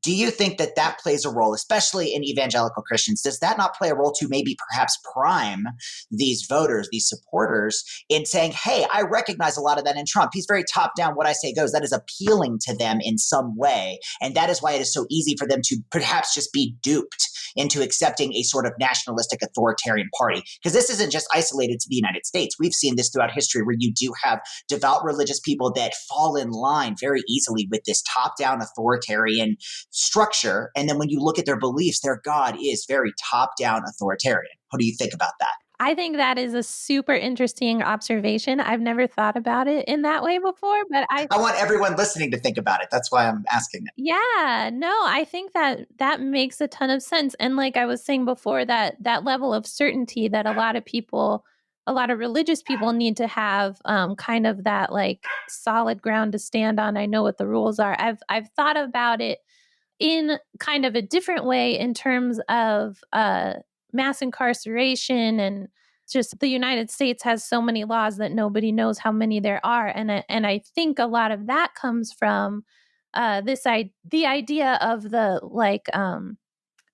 Do you think that plays a role, especially in evangelical Christians? Does that not play a role to maybe perhaps prime these voters, these supporters in saying, hey, I recognize a lot of that in Trump. He's very top down. What I say goes. That is appealing to them in some way. And that is why it is so easy for them to perhaps just be duped into accepting a sort of nationalistic authoritarian party. Because this isn't just isolated to the United States. We've seen this throughout history where you do have devout religious people that fall in line very easily with this top-down authoritarian structure. And then when you look at their beliefs, their God is very top-down authoritarian. What do you think about that? I think that is a super interesting observation. I've never thought about it in that way before, but I want everyone listening to think about it. That's why I'm asking it. Yeah, no, I think that makes a ton of sense. And like I was saying before, that level of certainty that a lot of religious people need to have, kind of that like solid ground to stand on. I know what the rules are. I've thought about it in kind of a different way in terms of mass incarceration, and just the United States has so many laws that nobody knows how many there are. And I think a lot of that comes from the idea of the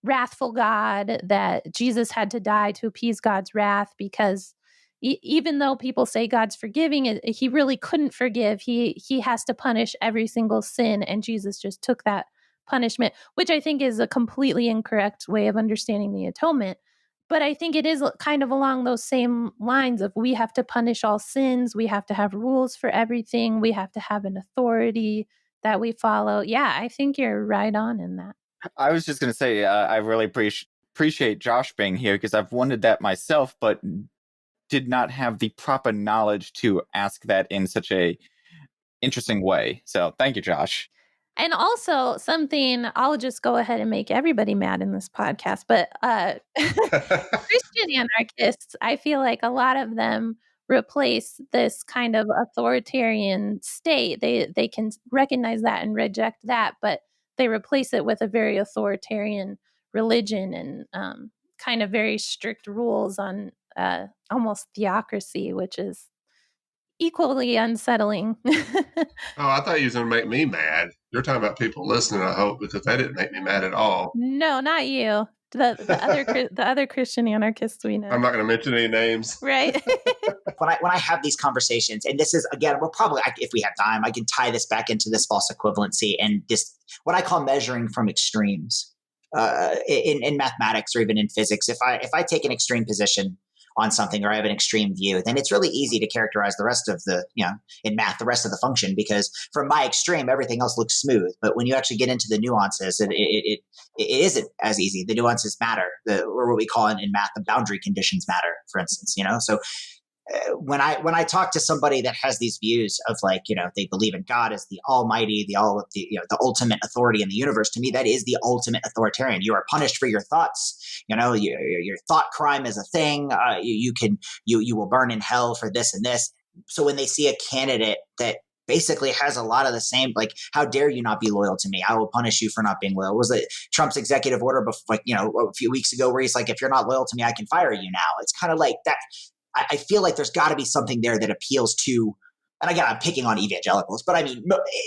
wrathful God, that Jesus had to die to appease God's wrath, because even though people say God's forgiving, he really couldn't forgive. He has to punish every single sin, and Jesus just took that punishment, which I think is a completely incorrect way of understanding the atonement. But I think it is kind of along those same lines of, we have to punish all sins, we have to have rules for everything, we have to have an authority that we follow. Yeah, I think you're right on in that. I was just going to say, I really appreciate Josh being here, because I've wondered that myself, but did not have the proper knowledge to ask that in such a interesting way. So thank you, Josh. And also something, I'll just go ahead and make everybody mad in this podcast, but Christian anarchists, I feel like a lot of them replace this kind of authoritarian state. They can recognize that and reject that, but they replace it with a very authoritarian religion and kind of very strict rules on almost theocracy, which is equally unsettling. Oh, I thought you was going to make me mad. You're talking about people listening, I hope, because that didn't make me mad at all. No, not you. The other Christian anarchists we know. I'm not going to mention any names. Right. When I have these conversations, and this is, again, we'll probably, if we have time, I can tie this back into this false equivalency and this, what I call measuring from extremes in mathematics or even in physics. If I take an extreme position on something, or I have an extreme view, then it's really easy to characterize the rest of the, in math, the rest of the function, because from my extreme, everything else looks smooth. But when you actually get into the nuances, it isn't as easy. The nuances matter, or what we call in math, the boundary conditions matter, for instance, So when I talk to somebody that has these views of they believe in God as the Almighty, the ultimate authority in the universe, to me, that is the ultimate authoritarian. You are punished for your thoughts. Your thought crime is a thing. You will burn in hell for this and this. So when they see a candidate that basically has a lot of the same, how dare you not be loyal to me? I will punish you for not being loyal. Was it Trump's executive order before, a few weeks ago, where he's like, if you're not loyal to me, I can fire you now. It's kind of like that. I feel like there's got to be something there that appeals to, and again, I'm picking on evangelicals, but I mean,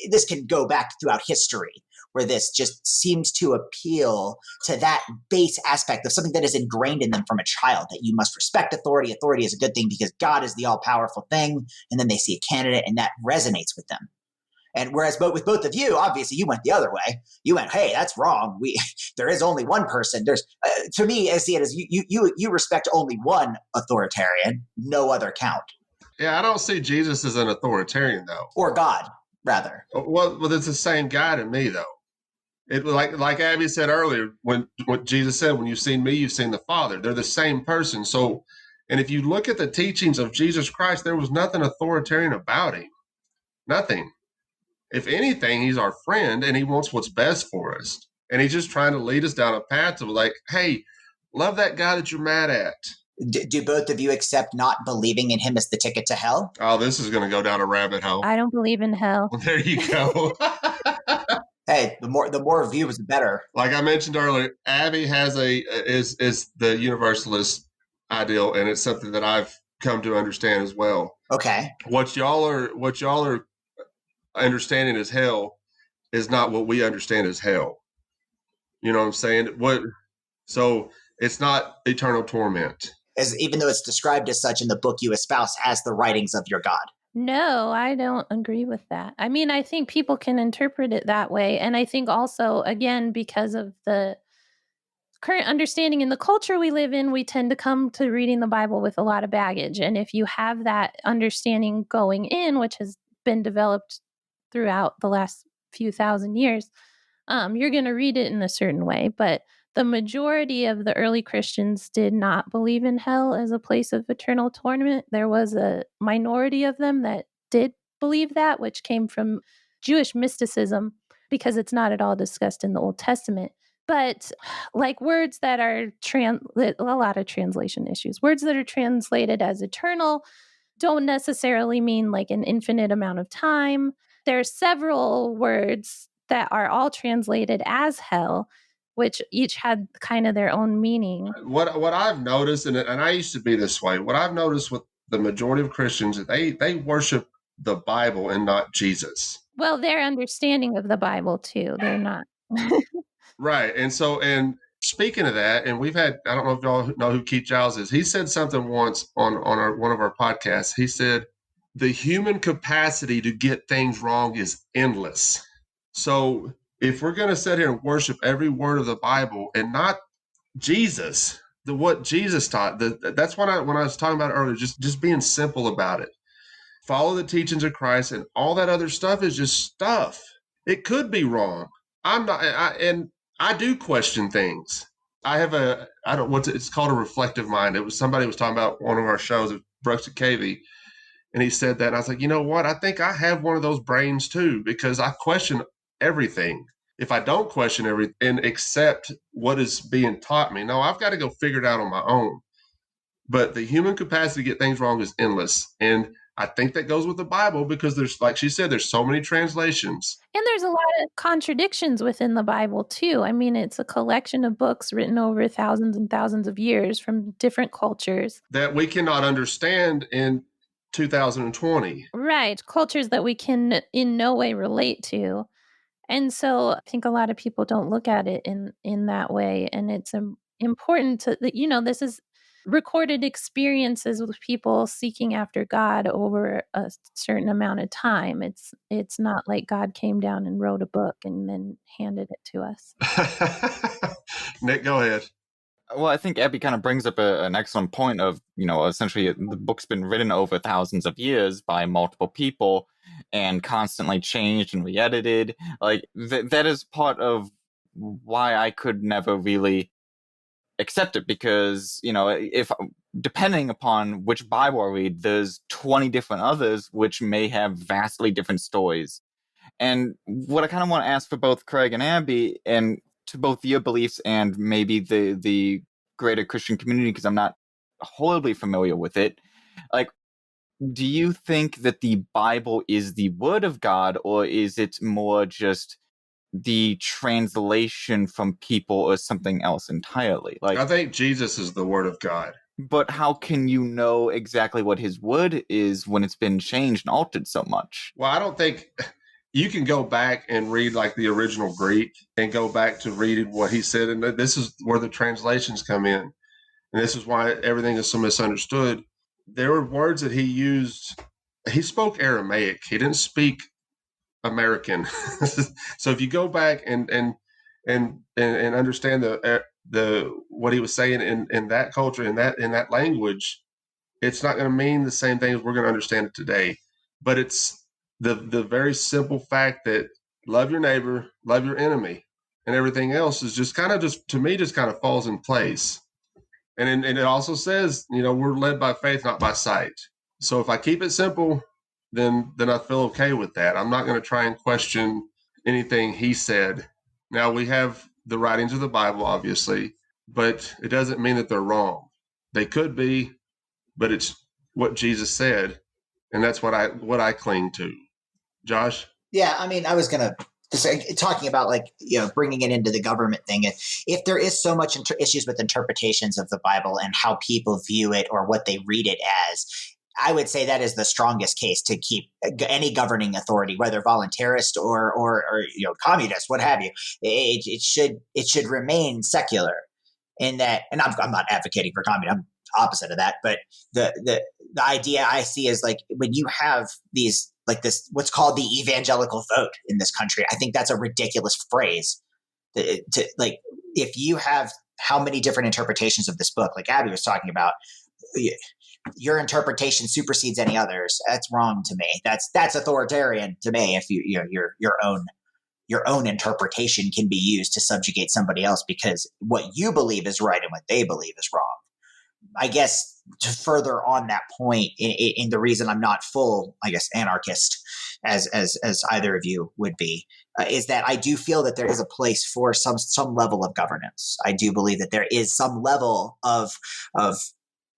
this can go back throughout history, where this just seems to appeal to that base aspect of something that is ingrained in them from a child, that you must respect authority. Authority is a good thing because God is the all-powerful thing. And then they see a candidate and that resonates with them. And whereas with both of you, obviously you went the other way. You went, hey, that's wrong. There is only one person. There's to me, I see it as you respect only one authoritarian, no other count. Yeah, I don't see Jesus as an authoritarian, though. Or God, rather. Well, it's the same guy to me, though. It like Abby said earlier, when what Jesus said, when you've seen me, you've seen the Father. They're the same person. So, and if you look at the teachings of Jesus Christ, there was nothing authoritarian about him. Nothing. If anything, he's our friend and he wants what's best for us. And he's just trying to lead us down a path of hey, love that guy that you're mad at. Do both of you accept not believing in him as the ticket to hell? Oh, this is going to go down a rabbit hole. I don't believe in hell. Well, there you go. Hey, the more views, the better. Like I mentioned earlier, Abby has is the universalist ideal, and it's something that I've come to understand as well. Okay. What y'all are understanding as hell is not what we understand as hell. You know what I'm saying? So it's not eternal torment. Even though it's described as such in the book you espouse as the writings of your God. No, I don't agree with that. I mean, I think people can interpret it that way. And I think also, again, because of the current understanding in the culture we live in, we tend to come to reading the Bible with a lot of baggage. And if you have that understanding going in, which has been developed throughout the last few thousand years, you're going to read it in a certain way. But the majority of the early Christians did not believe in hell as a place of eternal torment. There was a minority of them that did believe that, which came from Jewish mysticism, because it's not at all discussed in the Old Testament. But like words that are a lot of translation issues, words that are translated as eternal don't necessarily mean like an infinite amount of time. There are several words that are all translated as hell which each had kind of their own meaning. What I've noticed, and I used to be this way, what I've noticed with the majority of Christians, they worship the Bible and not Jesus. Well, their understanding of the Bible too. They're not. Right. And speaking of that, and we've had, I don't know if y'all know who Keith Giles is. He said something once on one of our podcasts. He said, the human capacity to get things wrong is endless. So if we're going to sit here and worship every word of the Bible and not Jesus, what Jesus taught, that's when I was talking about it earlier, just being simple about it. Follow the teachings of Christ, and all that other stuff is just stuff. It could be wrong. I do question things. I have it's called a reflective mind. It was somebody was talking about one of our shows, Brooks Cavey, and he said that, and I was like, you know what? I think I have one of those brains too, because I question everything. If I don't question everything and accept what is being taught me, no, I've got to go figure it out on my own. But the human capacity to get things wrong is endless. And I think that goes with the Bible because there's, like she said, there's so many translations. And there's a lot of contradictions within the Bible too. I mean, it's a collection of books written over thousands and thousands of years from different cultures that we cannot understand in 2020. Right. Cultures that we can in no way relate to. And so I think a lot of people don't look at it in that way. And it's important to, this is recorded experiences with people seeking after God over a certain amount of time. It's not like God came down and wrote a book and then handed it to us. Nick, go ahead. Well, I think Abby kind of brings up an excellent point of, essentially the book's been written over thousands of years by multiple people and constantly changed and re-edited. Like that is part of why I could never really accept it, because, if depending upon which Bible I read, there's 20 different others which may have vastly different stories. And what I kind of want to ask for both Craig and Abby, and to both your beliefs and maybe the greater Christian community, because I'm not horribly familiar with it, like, do you think that the Bible is the word of God, or is it more just the translation from people or something else entirely? Like, I think Jesus is the word of God. But how can you know exactly what his word is when it's been changed and altered so much? Well, I don't think you can go back and read like the original Greek and go back to reading what he said. And this is where the translations come in. And this is why everything is so misunderstood. There were words that he used. He spoke Aramaic. He didn't speak American. So if you go back and understand the what he was saying in that culture, in that language, it's not going to mean the same thing as we're going to understand it today. But it's the very simple fact that love your neighbor, love your enemy, and everything else is just kind of falls in place. And it also says, we're led by faith, not by sight. So if I keep it simple, then I feel okay with that. I'm not going to try and question anything he said. Now, we have the writings of the Bible, obviously, but it doesn't mean that they're wrong. They could be, but it's what Jesus said, and that's what I cling to. Josh? Yeah, I mean, I was going to talking about bringing it into the government thing. If there is so much issues with interpretations of the Bible and how people view it or what they read it as, I would say that is the strongest case to keep any governing authority, whether voluntarist or communist, what have you. It should remain secular. In that, and I'm not advocating for communism. I'm opposite of that. But the idea I see is like when you have these like this, what's called the evangelical vote in this country. I think that's a ridiculous phrase. If you have how many different interpretations of this book, like Abby was talking about, your interpretation supersedes any others. That's wrong to me. That's authoritarian to me. If your own interpretation can be used to subjugate somebody else because what you believe is right and what they believe is wrong. I guess to further on that point, in the reason I'm not full, I guess, anarchist as either of you would be, is that I do feel that there is a place for some level of governance. I do believe that there is some level of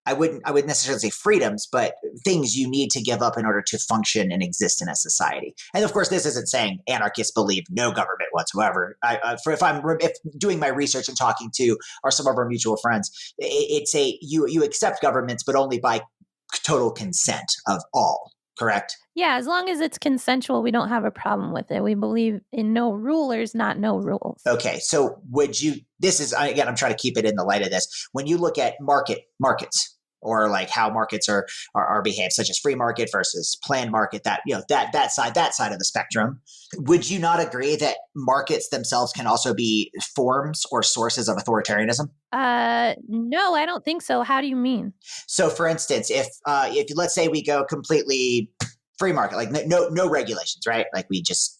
I wouldn't necessarily say freedoms, but things you need to give up in order to function and exist in a society. And of course, this isn't saying anarchists believe no government whatsoever. If doing my research and talking to some of our mutual friends, it's you accept governments, but only by total consent of all. Correct? Yeah, as long as it's consensual, we don't have a problem with it. We believe in no rulers, not no rules. Okay, so this is, again, I'm trying to keep it in the light of this. When you look at markets, or like how markets are behaved, such as free market versus planned market, that side of the spectrum, would you not agree that markets themselves can also be forms or sources of authoritarianism? No, I don't think so. How do you mean? So, for instance, if let's say we go completely free market, like no regulations, right? Like we just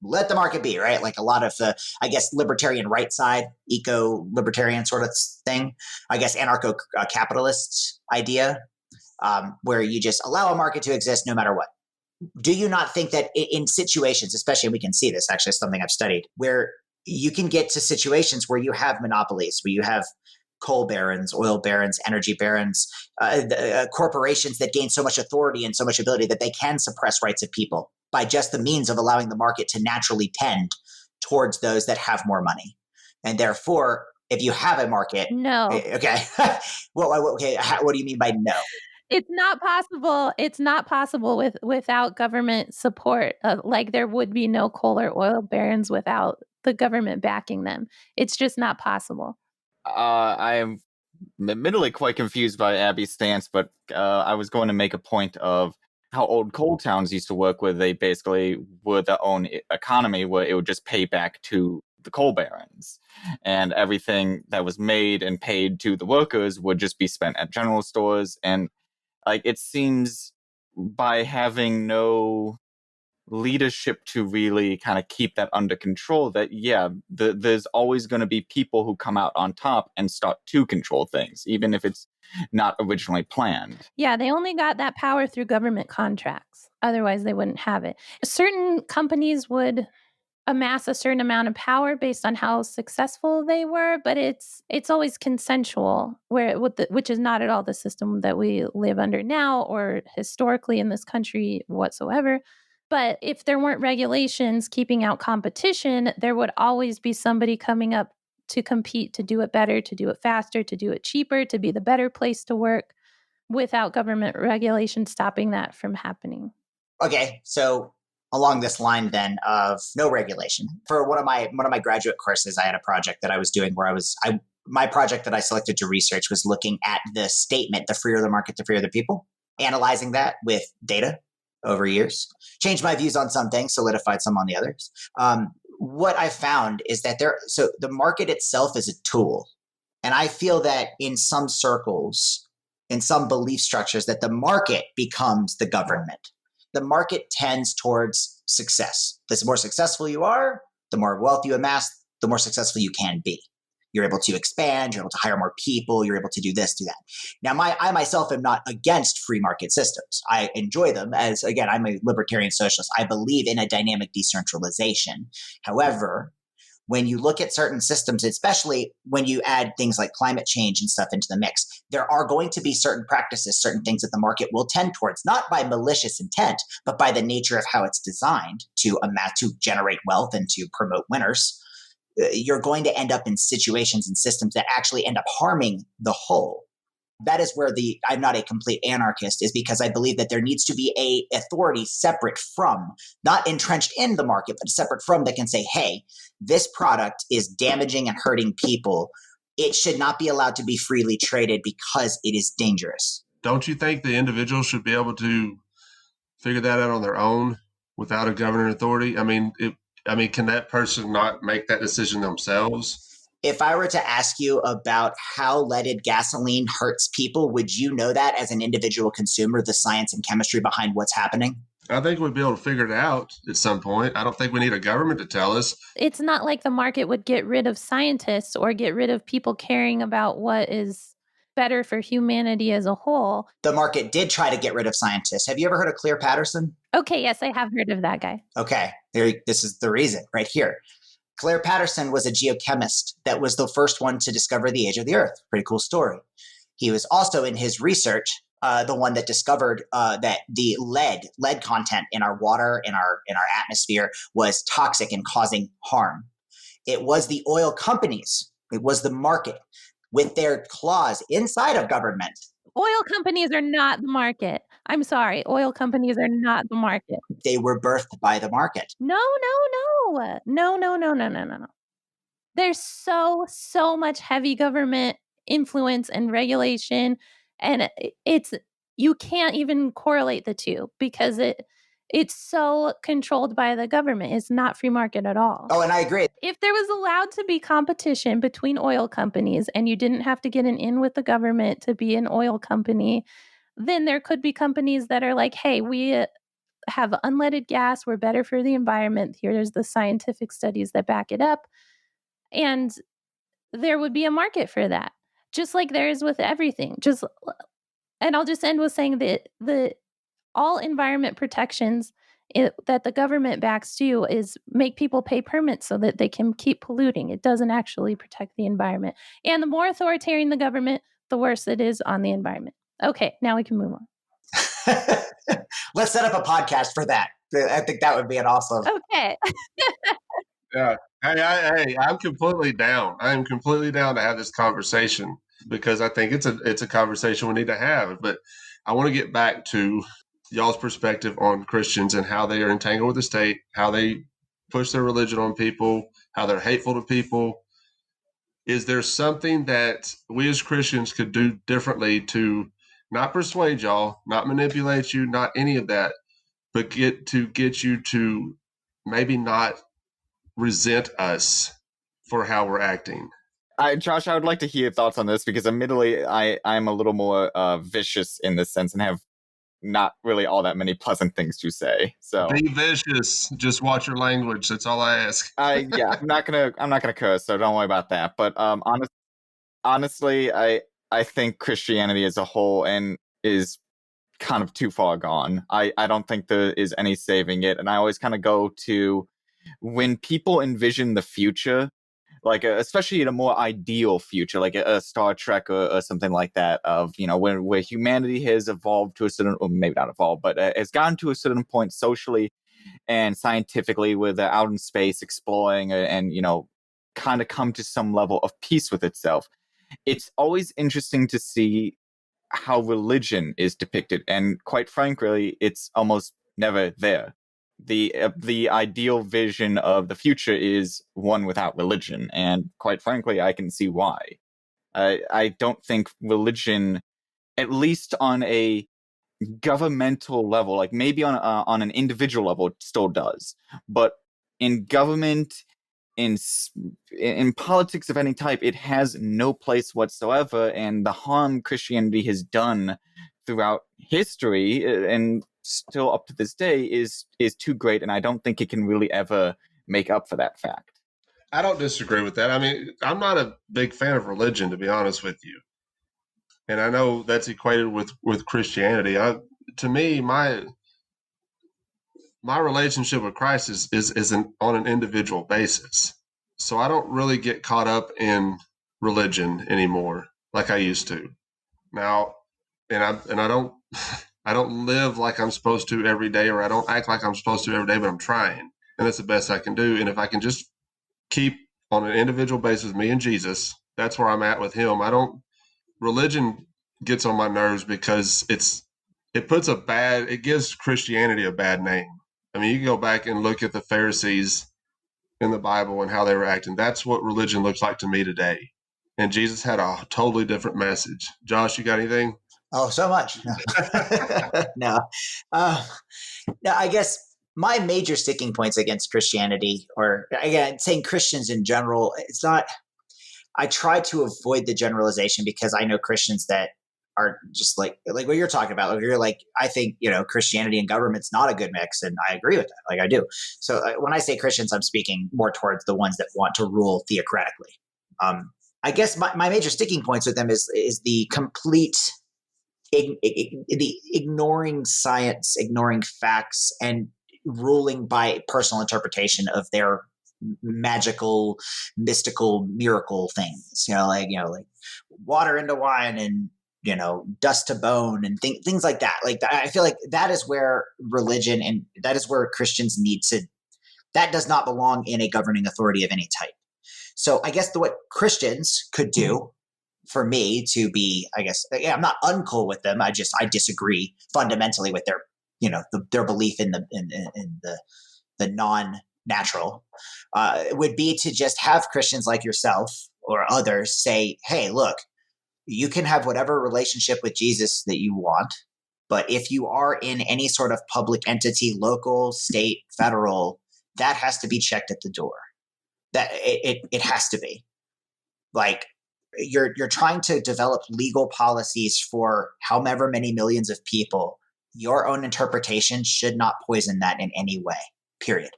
let the market be, right? Like a lot of the, I guess, libertarian right side, eco-libertarian sort of thing, I guess anarcho-capitalist idea, where you just allow a market to exist no matter what. Do you not think that in situations, especially, and we can see this, actually, something I've studied, where you can get to situations where you have monopolies, where you have coal barons, oil barons, energy barons, corporations that gain so much authority and so much ability that they can suppress rights of people by just the means of allowing the market to naturally tend towards those that have more money. And therefore, if you have a market... No. Okay. Okay. What do you mean by no? It's not possible. It's not possible without government support. Like there would be no coal or oil barons without the government backing them. It's just not possible. I am admittedly quite confused by Abby's stance, but I was going to make a point of how old coal towns used to work, where they basically were their own economy, where it would just pay back to the coal barons, and everything that was made and paid to the workers would just be spent at general stores. And like, it seems by having no leadership to really kind of keep that under control, that there's always going to be people who come out on top and start to control things, even if it's not originally planned. Yeah, they only got that power through government contracts. Otherwise, they wouldn't have it. Certain companies would amass a certain amount of power based on how successful they were, but it's always consensual, which is not at all the system that we live under now or historically in this country whatsoever. But if there weren't regulations keeping out competition, there would always be somebody coming up to compete, to do it better, to do it faster, to do it cheaper, to be the better place to work, without government regulation stopping that from happening. Okay, so along this line then of no regulation, for one of my graduate courses, I had a project that I was doing where my project that I selected to research was looking at the statement, the freer the market, the freer the people, analyzing that with data over years, changed my views on some things, solidified some on the others. What I found is that the market itself is a tool. And I feel that in some circles, in some belief structures, that the market becomes the government. The market tends towards success. The more successful you are, the more wealth you amass, the more successful you can be. You're able to expand, you're able to hire more people, you're able to do this, do that. Now, I myself am not against free market systems. I enjoy them as, again, I'm a libertarian socialist. I believe in a dynamic decentralization. However, when you look at certain systems, especially when you add things like climate change and stuff into the mix, there are going to be certain practices, certain things that the market will tend towards, not by malicious intent, but by the nature of how it's designed to generate wealth and to promote winners. You're going to end up in situations and systems that actually end up harming the whole. That is where I'm not a complete anarchist, is because I believe that there needs to be a authority separate from, not entrenched in the market, but separate from, that can say, hey, this product is damaging and hurting people. It should not be allowed to be freely traded because it is dangerous. Don't you think the individual should be able to figure that out on their own without a governing authority? Can that person not make that decision themselves? If I were to ask you about how leaded gasoline hurts people, would you know that as an individual consumer, the science and chemistry behind what's happening? I think we'd be able to figure it out at some point. I don't think we need a government to tell us. It's not like the market would get rid of scientists or get rid of people caring about what is better for humanity as a whole. The market did try to get rid of scientists. Have you ever heard of Claire Patterson? Okay, yes, I have heard of that guy. Okay, this is the reason right here. Claire Patterson was a geochemist that was the first one to discover the age of the Earth. Pretty cool story. He was also in his research the one that discovered that the lead content in our water, in our atmosphere, was toxic and causing harm. It was the oil companies. It was the market with their claws inside of government. Oil companies are not the market. I'm sorry. Oil companies are not the market. They were birthed by the market. No. There's so much heavy government influence and regulation, and you can't even correlate the two because it's so controlled by the government. It's not free market at all. Oh, and I agree. If there was allowed to be competition between oil companies and you didn't have to get an in with the government to be an oil company, then there could be companies that are like, hey, we have unleaded gas. We're better for the environment. Here's the scientific studies that back it up. And there would be a market for that, just like there is with everything. And I'll just end with saying that all environment protections that the government backs do is make people pay permits so that they can keep polluting. It doesn't actually protect the environment. And the more authoritarian the government, the worse it is on the environment. Okay, now we can move on. Let's set up a podcast for that. I think that would be an awesome. Okay. Yeah. Hey, I'm completely down. I am completely down to have this conversation because I think it's a conversation we need to have. But I want to get back to y'all's perspective on Christians and how they are entangled with the state, how they push their religion on people, how they're hateful to people. Is there something that we as Christians could do differently to not persuade y'all, not manipulate you, not any of that, but get you to maybe not resent us for how we're acting? Josh, I would like to hear your thoughts on this because admittedly, I'm a little more vicious in this sense and have not really all that many pleasant things to say. So be vicious. Just watch your language. That's all I ask. I'm not gonna curse, so don't worry about that. But honestly, I think Christianity as a whole is kind of too far gone. I don't think there is any saving it, and I always kind of go to when people envision the future, like especially in a more ideal future, like a Star Trek or something like that, of where humanity has evolved to a certain, or maybe not evolved, but has gotten to a certain point socially and scientifically, where they're out in space exploring and kind of come to some level of peace with itself. It's always interesting to see how religion is depicted, and quite frankly, it's almost never there. The ideal vision of the future is one without religion, and quite frankly, I can see why. I don't think religion, at least on a governmental level, like maybe on an individual level, it still does, but in government, in politics of any type, it has no place whatsoever. And the harm Christianity has done throughout history and still up to this day is too great, and I don't think it can really ever make up for that fact. I don't disagree with that. I mean, I'm not a big fan of religion, to be honest with you, and I know that's equated with Christianity. To me, my relationship with Christ is on an individual basis, so I don't really get caught up in religion anymore like I used to. Now, and I don't. I don't live like I'm supposed to every day, or I don't act like I'm supposed to every day, but I'm trying. And that's the best I can do. And if I can just keep on an individual basis with me and Jesus, that's where I'm at with him. Religion gets on my nerves because it gives Christianity a bad name. I mean, you can go back and look at the Pharisees in the Bible and how they were acting. That's what religion looks like to me today. And Jesus had a totally different message. Josh, you got anything? Oh, so much. No. I guess my major sticking points against Christianity, or again, saying Christians in general, it's not, I try to avoid the generalization because I know Christians that are just like what you're talking about. Like, you're like, I think, Christianity and government's not a good mix. And I agree with that. Like, I do. So when I say Christians, I'm speaking more towards the ones that want to rule theocratically. I guess my major sticking points with them is the complete the ignoring science, ignoring facts, and ruling by personal interpretation of their magical, mystical, miracle things. Like water into wine and dust to bone and things like that. Like, I feel like that is where religion and that is where Christians need to, that does not belong in a governing authority of any type. So I guess what Christians could do for me to be, I guess, I'm not uncool with them. I disagree fundamentally with their, their belief in the non-natural, would be to just have Christians like yourself or others say, hey, look, you can have whatever relationship with Jesus that you want, but if you are in any sort of public entity, local, state, federal, that has to be checked at the door. That it has to be. Like, you're trying to develop legal policies for however many millions of people. Your own interpretation should not poison that in any way, period.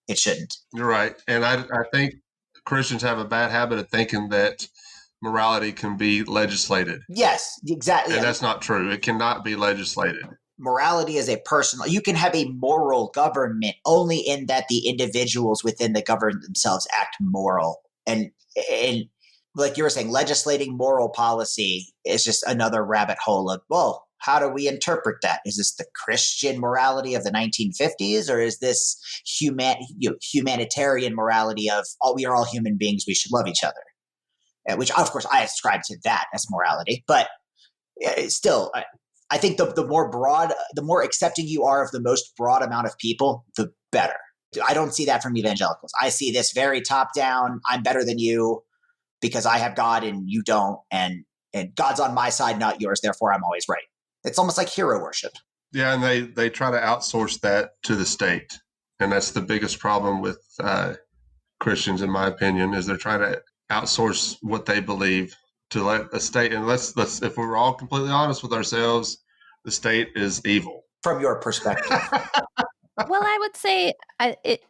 It shouldn't. You're right. And I think Christians have a bad habit of thinking that morality can be legislated. Yes, exactly. And that's not true. It cannot be legislated. Morality is a personal, you can have a moral government only in that the individuals within the government themselves act moral. And like you were saying, legislating moral policy is just another rabbit hole of, well, how do we interpret that? Is this the Christian morality of the 1950s, or is this humanitarian morality of, we are all human beings, we should love each other? Which, of course, I ascribe to that as morality. But still, I think the more accepting you are of the most broad amount of people, the better. I don't see that from evangelicals. I see this very top down. I'm better than you because I have God and you don't. And God's on my side, not yours. Therefore, I'm always right. It's almost like hero worship. Yeah, and they try to outsource that to the state. And that's the biggest problem with Christians, in my opinion, is they're trying to outsource what they believe to let the state. And let's if we're all completely honest with ourselves, the state is evil. From your perspective. Well, I would say,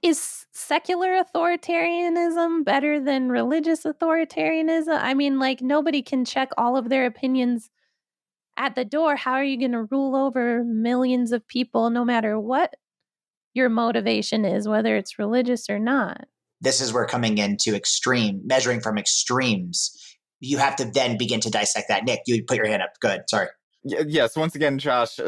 is secular authoritarianism better than religious authoritarianism? I mean, like, nobody can check all of their opinions at the door. How are you going to rule over millions of people no matter what your motivation is, whether it's religious or not? This is where coming into measuring from extremes, you have to then begin to dissect that. Nick, you put your hand up. Good. Sorry. Yes. Once again, Josh,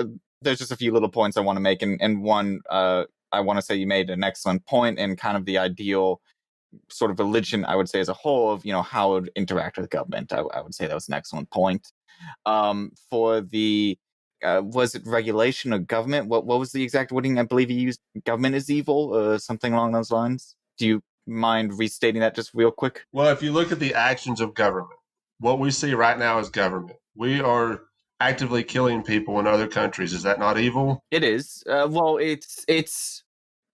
there's just a few little points I want to make. And one, I want to say you made an excellent point in kind of the ideal sort of religion, I would say, as a whole, of, how it would interact with government. I would say that was an excellent point. For the, was it regulation of government? What was the exact wording? I believe you used government is evil or something along those lines. Do you mind restating that just real quick? Well, if you look at the actions of government, what we see right now is government. We are actively killing people in other countries. Is that not evil? It is. Well, it's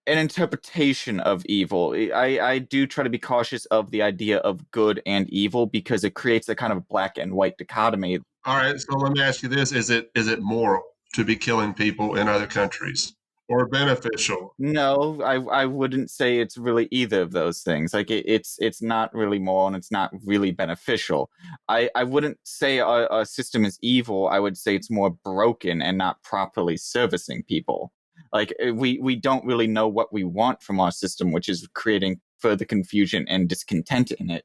an interpretation of evil. I do try to be cautious of the idea of good and evil because it creates a kind of black and white dichotomy. All right, so let me ask you this. Is it moral to be killing people in other countries, or beneficial? No, I wouldn't say it's really either of those things. Like, it's not really moral and it's not really beneficial. I wouldn't say our system is evil. I would say it's more broken and not properly servicing people. Like, we don't really know what we want from our system, which is creating further confusion and discontent in it.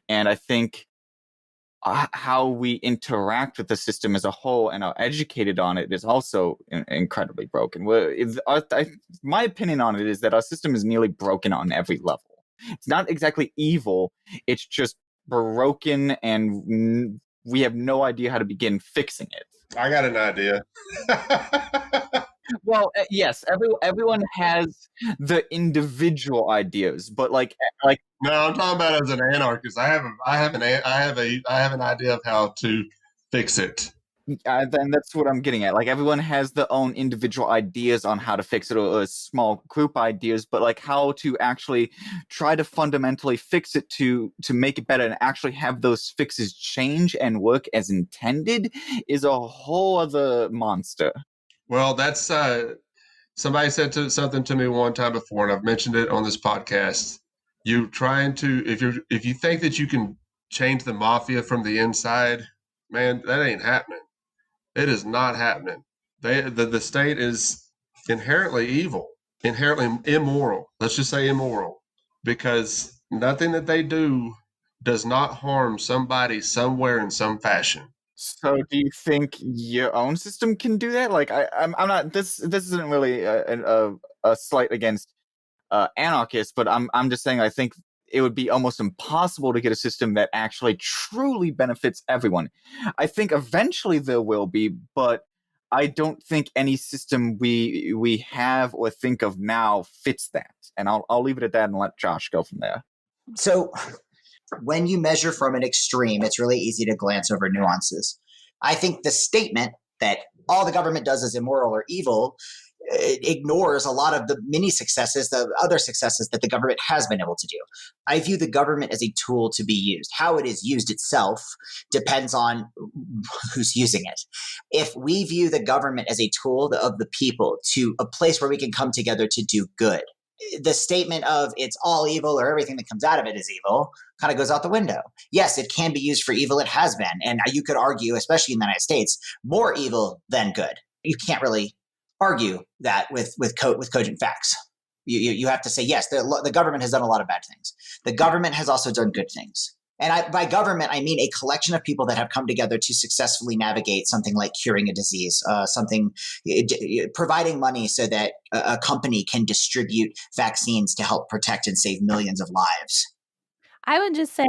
And I think how we interact with the system as a whole and are educated on it is also incredibly broken. My opinion on it is that our system is nearly broken on every level. It's not exactly evil. It's just broken, and we have no idea how to begin fixing it. I got an idea. Well, yes, everyone has the individual ideas, but like no, I'm talking about as an anarchist. I have an idea of how to fix it. Then that's what I'm getting at. Like, everyone has their own individual ideas on how to fix it, or small group ideas, but like how to actually try to fundamentally fix it to make it better and actually have those fixes change and work as intended is a whole other monster. Well, that's somebody said something to me one time before, and I've mentioned it on this podcast. You trying to, if you think that you can change the mafia from the inside, man, that ain't happening. It is not happening. The state is inherently evil, inherently immoral. Let's just say immoral, because nothing that they do does not harm somebody somewhere in some fashion. So, do you think your own system can do that? Like, I'm not. This isn't really a slight against anarchists, but I'm just saying I think it would be almost impossible to get a system that actually truly benefits everyone. I think eventually there will be, but I don't think any system we have or think of now fits that. And I'll leave it at that and let Josh go from there. So when you measure from an extreme, it's really easy to glance over nuances. I think the statement that all the government does is immoral or evil ignores a lot of the many successes, the other successes that the government has been able to do. I view the government as a tool to be used. How it is used itself depends on who's using it. If we view the government as a tool of the people, to a place where we can come together to do good, the statement of it's all evil or everything that comes out of it is evil kind of goes out the window. Yes, it can be used for evil. It has been. And you could argue, especially in the United States, more evil than good. You can't really argue that with cogent facts. You have to say, yes, the government has done a lot of bad things. The government has also done good things. And by government, I mean a collection of people that have come together to successfully navigate something like curing a disease, providing money so that a company can distribute vaccines to help protect and save millions of lives. I would just say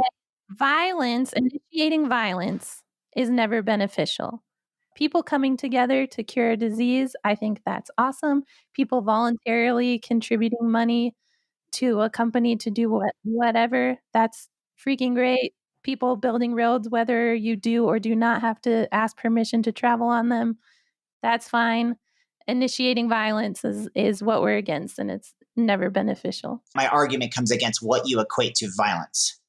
initiating violence is never beneficial. People coming together to cure a disease, I think that's awesome. People voluntarily contributing money to a company to do whatever, that's freaking great. People building roads, whether you do or do not have to ask permission to travel on them, that's fine. Initiating violence is what we're against, and it's never beneficial. My argument comes against what you equate to violence.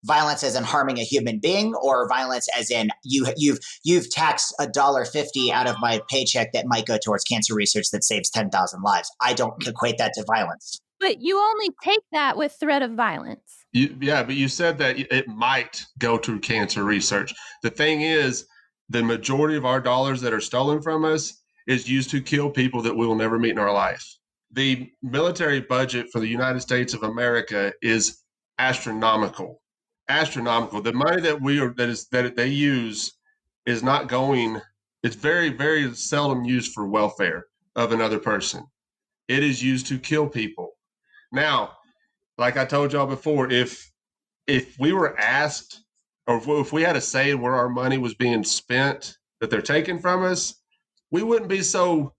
Violence as in harming a human being, or violence as in you've taxed $1.50 out of my paycheck that might go towards cancer research that saves 10,000 lives. I don't equate that to violence. But you only take that with threat of violence. But you said that it might go to cancer research. The thing is, the majority of our dollars that are stolen from us is used to kill people that we will never meet in our life. The military budget for the United States of America is astronomical. The money that they use is not going. It's very, very seldom used for welfare of another person. It is used to kill people. Now, like I told y'all before, if we were asked, or if we had a say in where our money was being spent that they're taking from us, we wouldn't be so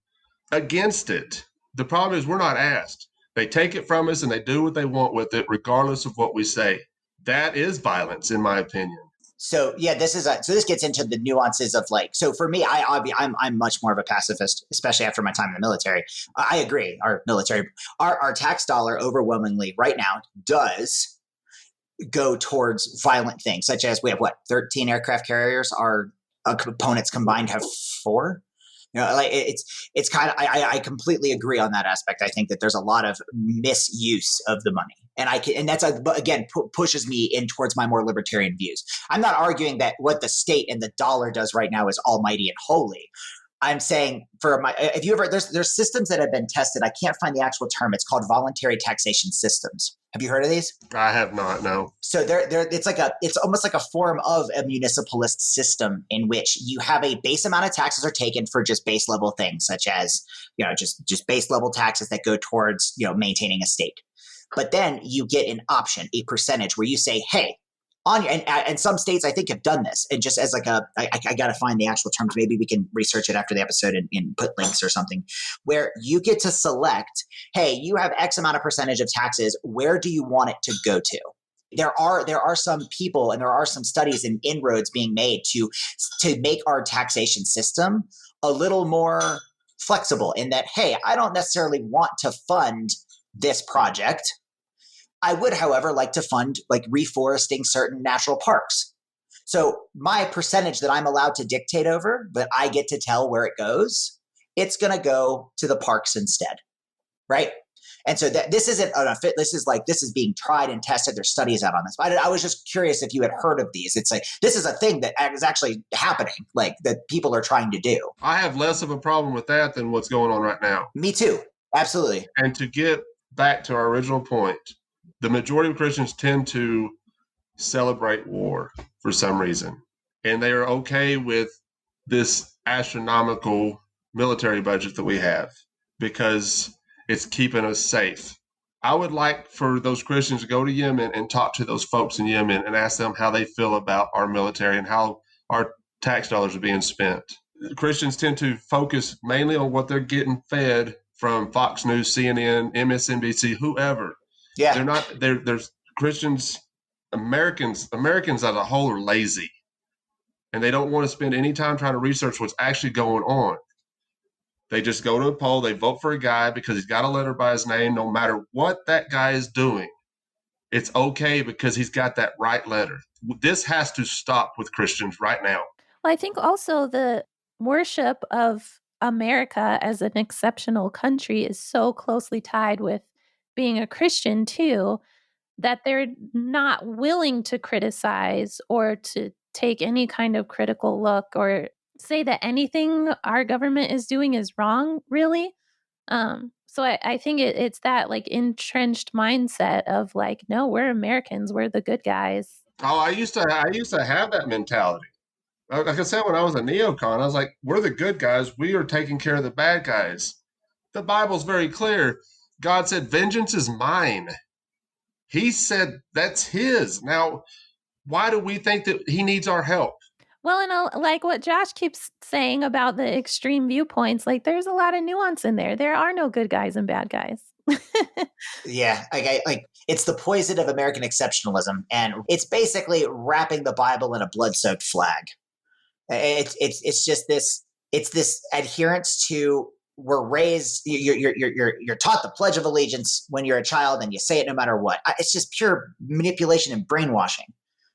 against it. The problem is we're not asked. They take it from us and they do what they want with it, regardless of what we say. That is violence, in my opinion. So yeah, this gets into the nuances of so for me, I'm much more of a pacifist, especially after my time in the military. I agree. Our tax dollar overwhelmingly right now does go towards violent things, such as we have 13 aircraft carriers. Our components combined have 4. It's kind of, I completely agree on that aspect. I think that there's a lot of misuse of the money, and that's again pushes me in towards my more libertarian views. I'm not arguing that what the state and the dollar does right now is almighty and holy. I'm saying there's systems that have been tested. I can't find the actual term. It's called voluntary taxation systems. Have you heard of these? I have not, no. So it's almost like a form of a municipalist system in which you have a base amount of taxes are taken for just base level things, such as, just base level taxes that go towards, maintaining a state. But then you get an option, a percentage where you say, hey, and some states I think have done this, and just as I got to find the actual terms. Maybe we can research it after the episode and put links or something, where you get to select, hey, you have X amount of percentage of taxes. Where do you want it to go to? There are some people and there are some studies and inroads being made to make our taxation system a little more flexible in that, hey, I don't necessarily want to fund this project. I would, however, like to fund reforesting certain natural parks. So my percentage that I'm allowed to dictate over, but I get to tell where it goes, it's going to go to the parks instead, right? And so this isn't this is being tried and tested. There's studies out on this. I was just curious if you had heard of these. It's this is a thing that is actually happening, that people are trying to do. I have less of a problem with that than what's going on right now. Me too. Absolutely. And to get back to our original point, the majority of Christians tend to celebrate war for some reason. and they are okay with this astronomical military budget that we have because it's keeping us safe. I would like for those Christians to go to Yemen and talk to those folks in Yemen and ask them how they feel about our military and how our tax dollars are being spent. Christians tend to focus mainly on what they're getting fed from Fox News, CNN, MSNBC, whoever. Yeah. They're not, there's Christians, Americans as a whole are lazy, and they don't want to spend any time trying to research what's actually going on. They just go to a poll, they vote for a guy because he's got a letter by his name, no matter what that guy is doing. It's okay because he's got that right letter. This has to stop with Christians right now. Well, I think also the worship of America as an exceptional country is so closely tied with being a Christian too, that they're not willing to criticize or to take any kind of critical look or say that anything our government is doing is wrong, really. So I think it's that like entrenched mindset of like, no, we're Americans, we're the good guys. Oh, I used to have that mentality. Like I said, when I was a neocon, I was like, we're the good guys. We are taking care of the bad guys. The Bible's very clear. God said, vengeance is mine. He said that's his. Now, why do we think that he needs our help? Well, and like what Josh keeps saying about the extreme viewpoints, like there's a lot of nuance in there. There are no good guys and bad guys. Yeah, like it's the poison of American exceptionalism, and it's basically wrapping the Bible in a blood-soaked flag. It's just this. It's this adherence to we're raised. You're taught the Pledge of Allegiance when you're a child, and you say it no matter what. It's just pure manipulation and brainwashing.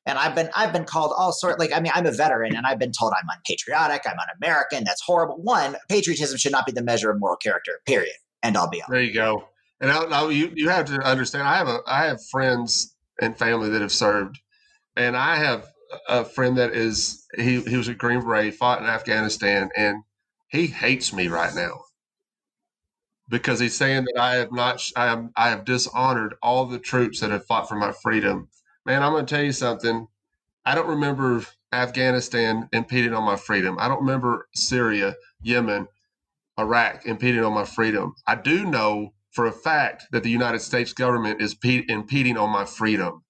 And I've been called all sorts. Like, I mean, I'm a veteran, and I've been told I'm unpatriotic, I'm un-American. That's horrible. One, patriotism should not be the measure of moral character. Period. End all be all. There you go. And now you have to understand. I have friends and family that have served, and I have a friend that is he was a Green Beret, fought in Afghanistan, and he hates me right now because he's saying that I have dishonored all the troops that have fought for my freedom. Man, I'm going to tell you something. I don't remember Afghanistan impeding on my freedom. I don't remember Syria, Yemen, Iraq impeding on my freedom. I do know for a fact that the United States government is impeding on my freedom.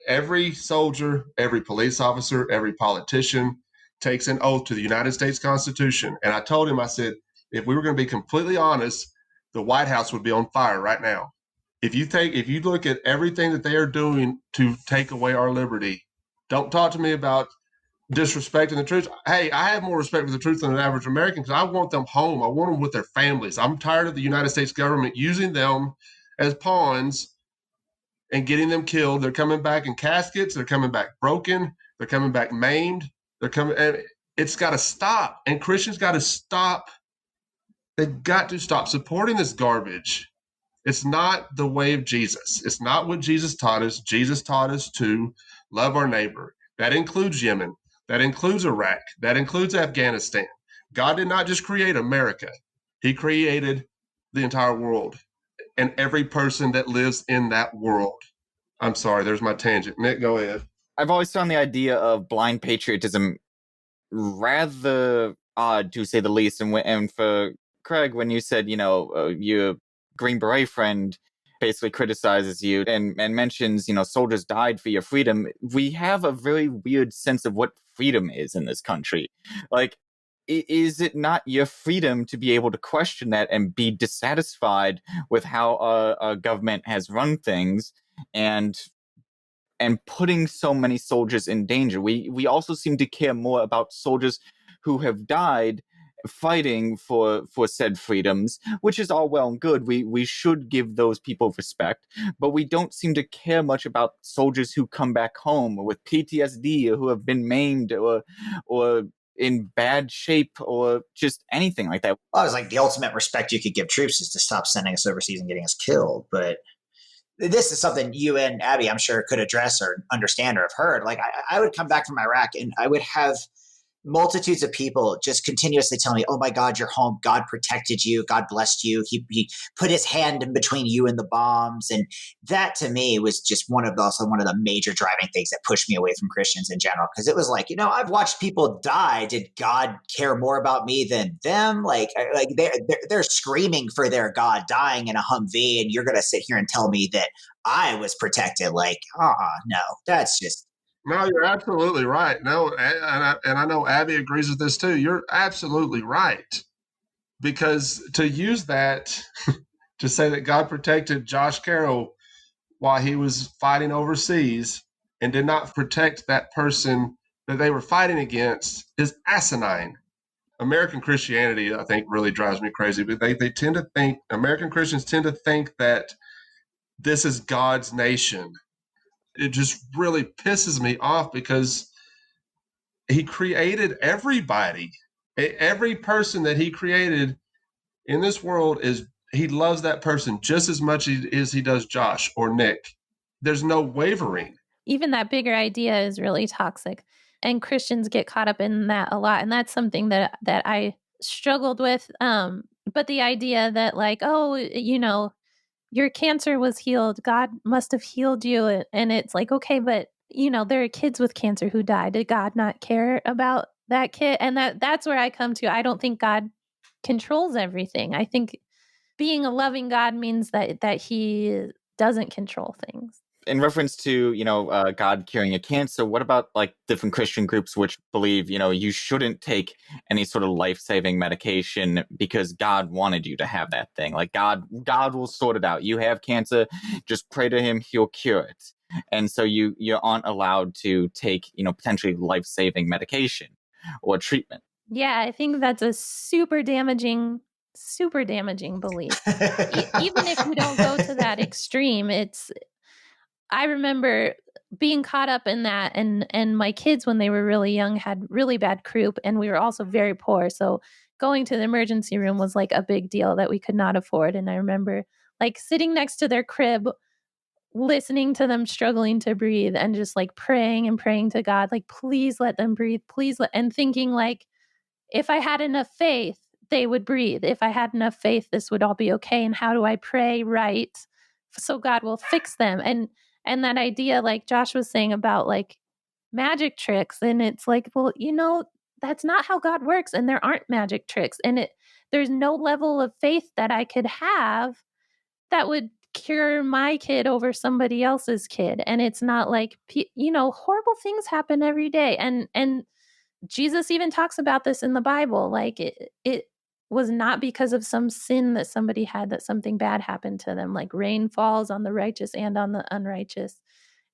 Every soldier, every police officer, every politician takes an oath to the United States Constitution. And I told him, I said, if we were going to be completely honest, the White House would be on fire right now. If you look at everything that they are doing to take away our liberty, don't talk to me about disrespecting the truth. Hey, I have more respect for the truth than an average American because I want them home. I want them with their families. I'm tired of the United States government using them as pawns and getting them killed. They're coming back in caskets. They're coming back broken. They're coming back maimed. And it's got to stop. And Christians got to stop. They've got to stop supporting this garbage. It's not the way of Jesus. It's not what Jesus taught us. Jesus taught us to love our neighbor. That includes Yemen. That includes Iraq. That includes Afghanistan. God did not just create America. He created the entire world and every person that lives in that world. I'm sorry, there's my tangent. Nick, go ahead. I've always found the idea of blind patriotism rather odd, to say the least. And for Craig, when you said, your Green Beret friend basically criticizes you and mentions, soldiers died for your freedom, we have a very weird sense of what freedom is in this country. Like, is it not your freedom to be able to question that and be dissatisfied with how a government has run things and putting so many soldiers in danger? We also seem to care more about soldiers who have died fighting for said freedoms, which is all well and good. We should give those people respect, but we don't seem to care much about soldiers who come back home with PTSD or who have been maimed or in bad shape or just anything like that. Well, I was like, the ultimate respect you could give troops is to stop sending us overseas and getting us killed. But this is something you and Abby, I'm sure, could address or understand or have heard. Like, I would come back from Iraq and I would have multitudes of people just continuously tell me, oh my God, you're home. God protected you. God blessed you. He put his hand in between you and the bombs. And that to me was just one of the major driving things that pushed me away from Christians in general. Cause it was like, I've watched people die. Did God care more about me than them? Like they're screaming for their God dying in a Humvee. And you're going to sit here and tell me that I was protected. Like, no, that's just, No, you're absolutely right. No, and I know Abby agrees with this too. You're absolutely right. Because to use that to say that God protected Josh Carroll while he was fighting overseas and did not protect that person that they were fighting against is asinine. American Christianity, I think, really drives me crazy. But they tend to think, American Christians tend to think that this is God's nation. It just really pisses me off because he created everybody. Every person that he created in this world he loves that person just as much as he does Josh or Nick. There's no wavering. Even that bigger idea is really toxic, and Christians get caught up in that a lot. And that's something that I struggled with. But the idea that like, oh, your cancer was healed. God must have healed you. And it's like, okay, but there are kids with cancer who died. Did God not care about that kid? And that's where I come to. I don't think God controls everything. I think being a loving God means that he doesn't control things. In reference to, God curing a cancer, what about like different Christian groups which believe, you shouldn't take any sort of life-saving medication because God wanted you to have that thing? Like God will sort it out. You have cancer, just pray to him, he'll cure it. And so you aren't allowed to take, potentially life-saving medication or treatment. Yeah, I think that's a super damaging belief. Even if you don't go to that extreme, I remember being caught up in that, and my kids, when they were really young, had really bad croup, and we were also very poor. So going to the emergency room was like a big deal that we could not afford. And I remember like sitting next to their crib, listening to them struggling to breathe and just like praying to God, like, please let them breathe, and thinking like, if I had enough faith, they would breathe. If I had enough faith, this would all be okay. And how do I pray right so God will fix them? And that idea, like Josh was saying about like magic tricks, and it's like, well, that's not how God works, and there aren't magic tricks, and there's no level of faith that I could have that would cure my kid over somebody else's kid. And it's not like, horrible things happen every day, and Jesus even talks about this in the Bible. Like it was not because of some sin that somebody had that something bad happened to them. Like rain falls on the righteous and on the unrighteous.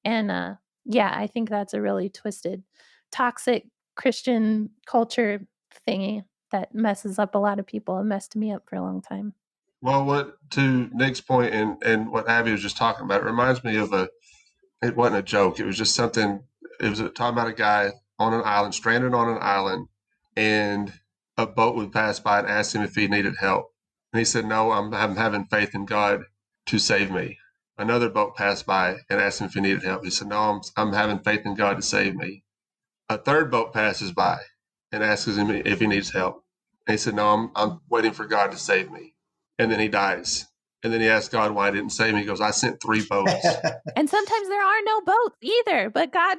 And I think that's a really twisted, toxic Christian culture thingy that messes up a lot of people. It messed me up for a long time. Well, to Nick's point and what Abby was just talking about, it reminds me of it wasn't a joke. It was just something, it was talking about a guy on an island, stranded on an island, and a boat would pass by and ask him if he needed help. And he said, no, I'm having faith in God to save me. Another boat passed by and asked him if he needed help. He said, no, I'm having faith in God to save me. A third boat passes by and asks him if he needs help. And he said, no, I'm waiting for God to save me. And then he dies. And then he asks God why he didn't save me. He goes, I sent 3 boats. And sometimes there are no boats either, but God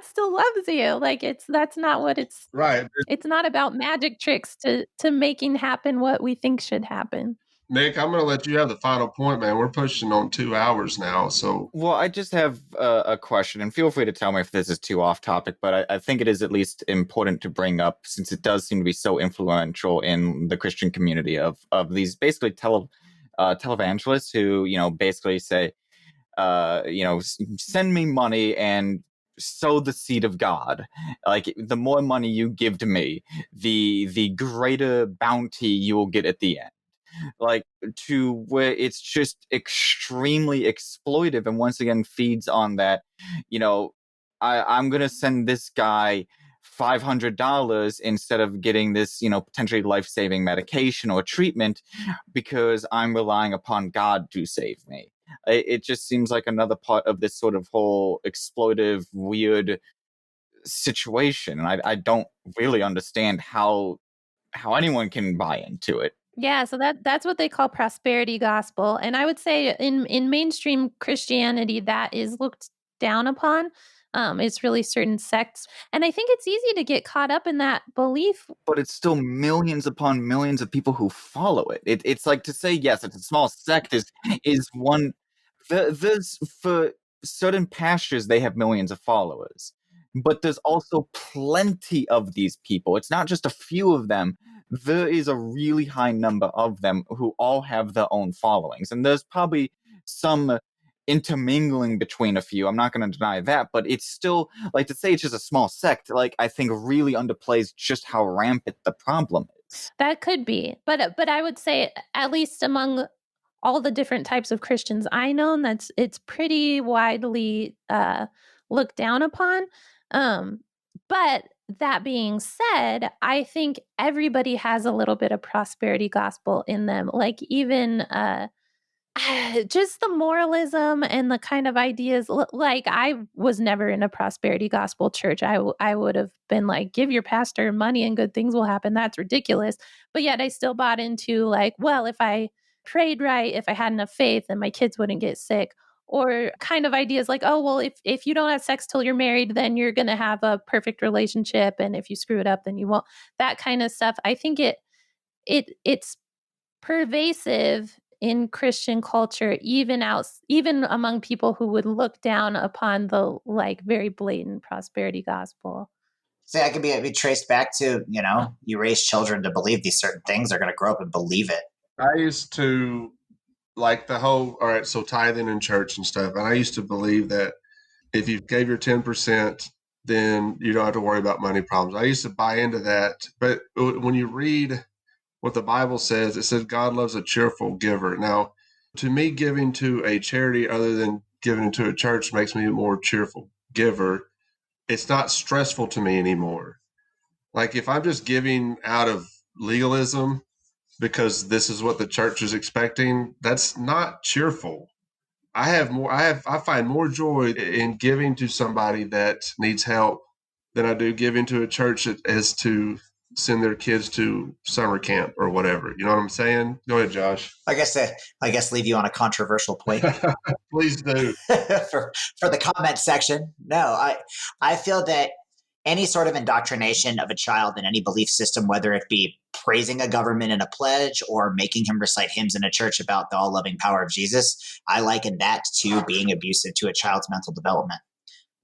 still loves you. Like that's not what it's right. It's not about magic tricks to making happen what we think should happen. Nick, I'm going to let you have the final point, man. We're pushing on 2 hours now. So, well, I just have a question, and feel free to tell me if this is too off topic, but I think it is at least important to bring up, since it does seem to be so influential in the Christian community of these basically televangelists who, basically say, send me money and sow the seed of God. Like, the more money you give to me, the greater bounty you will get at the end. Like, to where it's just extremely exploitive, and once again feeds on that, I'm going to send this guy $500 instead of getting this, potentially life-saving medication or treatment because I'm relying upon God to save me. It just seems like another part of this sort of whole exploitive, weird situation, and I don't really understand how anyone can buy into it. Yeah, so that's what they call prosperity gospel. And I would say in mainstream Christianity, that is looked down upon. It's really certain sects. And I think it's easy to get caught up in that belief. But it's still millions upon millions of people who follow it. It's like, to say, yes, it's a small sect is one. There's, for certain pastors, they have millions of followers. But there's also plenty of these people. It's not just a few of them. There is a really high number of them who all have their own followings. And there's probably some intermingling between a few. I'm not going to deny that, but it's still, like, to say it's just a small sect, like, I think really underplays just how rampant the problem is. That could be. But I would say, at least among all the different types of Christians I know, it's pretty widely looked down upon. But that being said, I think everybody has a little bit of prosperity gospel in them. Like, even just the moralism and the kind of ideas. Like, I was never in a prosperity gospel church. I would have been like, give your pastor money and good things will happen. That's ridiculous. But yet I still bought into, like, well, if I prayed right, if I had enough faith, then my kids wouldn't get sick. Or kind of ideas like, oh, well, if you don't have sex till you're married, then you're going to have a perfect relationship. And if you screw it up, then you won't. That kind of stuff. I think it's pervasive in Christian culture, even among people who would look down upon the, like, very blatant prosperity gospel. So that could be traced back to, you raise children to believe these certain things. They're going to grow up and believe it. I used to like the whole, all right, so tithing in church and stuff. And I used to believe that if you gave your 10%, then you don't have to worry about money problems. I used to buy into that. But when you read what the Bible says, it says God loves a cheerful giver. Now, to me, giving to a charity other than giving to a church makes me a more cheerful giver. It's not stressful to me anymore. Like, if I'm just giving out of legalism because this is what the church is expecting, that's not cheerful. I find more joy in giving to somebody that needs help than I do giving to a church that has to send their kids to summer camp or whatever. You know what I'm saying? Go ahead, Josh. I guess leave you on a controversial point. Please do. for the comment section. No, I feel that any sort of indoctrination of a child in any belief system, whether it be praising a government in a pledge or making him recite hymns in a church about the all-loving power of Jesus, I liken that to being abusive to a child's mental development.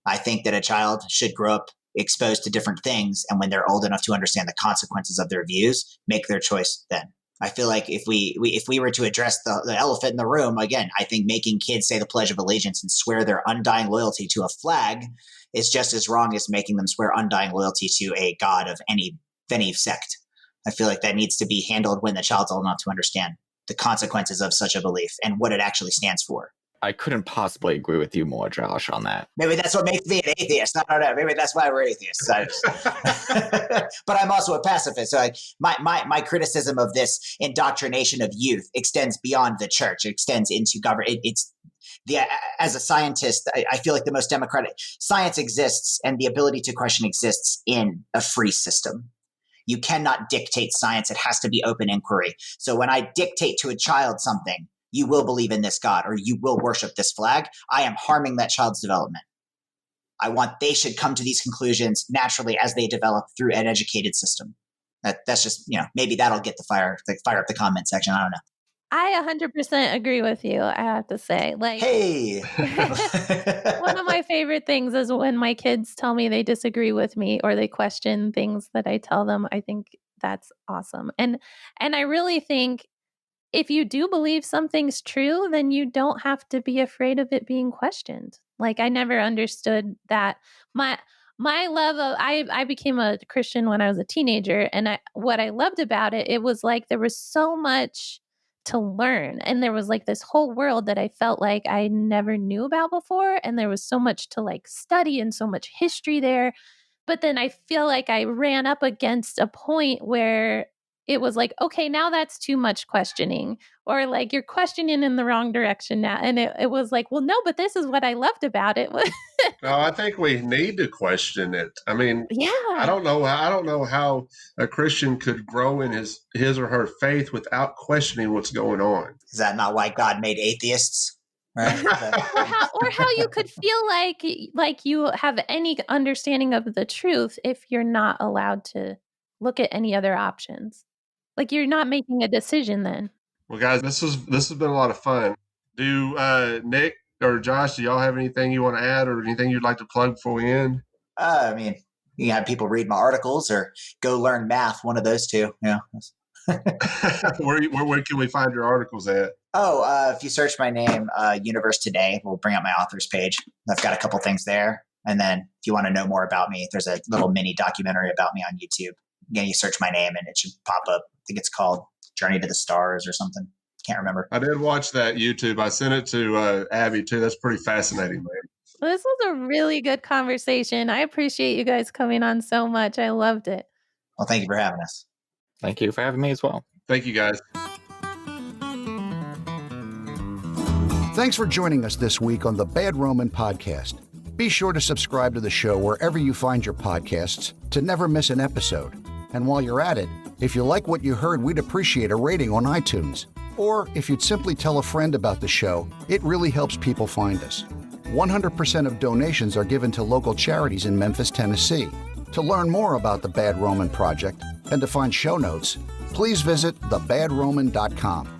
I think that a child should grow up exposed to different things, and when they're old enough to understand the consequences of their views, make their choice then. I feel like if we were to address the elephant in the room, again, I think making kids say the Pledge of Allegiance and swear their undying loyalty to a flag is just as wrong as making them swear undying loyalty to a god of any sect. I feel like that needs to be handled when the child's old enough to understand the consequences of such a belief and what it actually stands for. I couldn't possibly agree with you more, Josh, on that. Maybe that's what makes me an atheist. I don't know. Maybe that's why we're atheists. But I'm also a pacifist. So my criticism of this indoctrination of youth extends beyond the church. It extends into government. As a scientist, I feel like the most democratic science exists, and the ability to question exists in a free system. You cannot dictate science. It has to be open inquiry. So when I dictate to a child something, you will believe in this God or you will worship this flag, I am harming that child's development. They should come to these conclusions naturally as they develop through an educated system. That's just, maybe that'll get the fire up the comment section. I don't know. I 100% agree with you, I have to say. Like, hey, one of my favorite things is when my kids tell me they disagree with me or they question things that I tell them. I think that's awesome. And I really think if you do believe something's true, then you don't have to be afraid of it being questioned. Like, I never understood that. My love of, I became a Christian when I was a teenager, and what I loved about it, it was like there was so much to learn, and there was like this whole world that I felt like I never knew about before, and there was so much to like study and so much history there. But then I feel like I ran up against a point where it was like, okay, now that's too much questioning, or like you're questioning in the wrong direction now. And it was like, well, no, but this is what I loved about it. No, I think we need to question it. I mean, Yeah. I don't know how a Christian could grow in his or her faith without questioning what's going on. Is that not why God made atheists? Right? or how you could feel like you have any understanding of the truth if you're not allowed to look at any other options. Like you're not making a decision then. Well, guys, this has been a lot of fun. Do Nick or Josh, do y'all have anything you want to add or anything you'd like to plug before we end? I mean, you can have people read my articles or go learn math. One of those two. Yeah. Where can we find your articles at? Oh, if you search my name, Universe Today, we'll bring up my authors page. I've got a couple things there. And then if you want to know more about me, there's a little mini documentary about me on YouTube. Again, you search my name and it should pop up. I think it's called Journey to the Stars or something. Can't remember. I did watch that YouTube. I sent it to Abby too. That's pretty fascinating, man. Well, this was a really good conversation. I appreciate you guys coming on so much. I loved it. Well, thank you for having us. Thank you for having me as well. Thank you, guys. Thanks for joining us this week on the Bad Roman Podcast. Be sure to subscribe to the show wherever you find your podcasts to never miss an episode. And while you're at it, if you like what you heard, we'd appreciate a rating on iTunes. Or if you'd simply tell a friend about the show, it really helps people find us. 100% of donations are given to local charities in Memphis, Tennessee. To learn more about the Bad Roman Project and to find show notes, please visit thebadroman.com.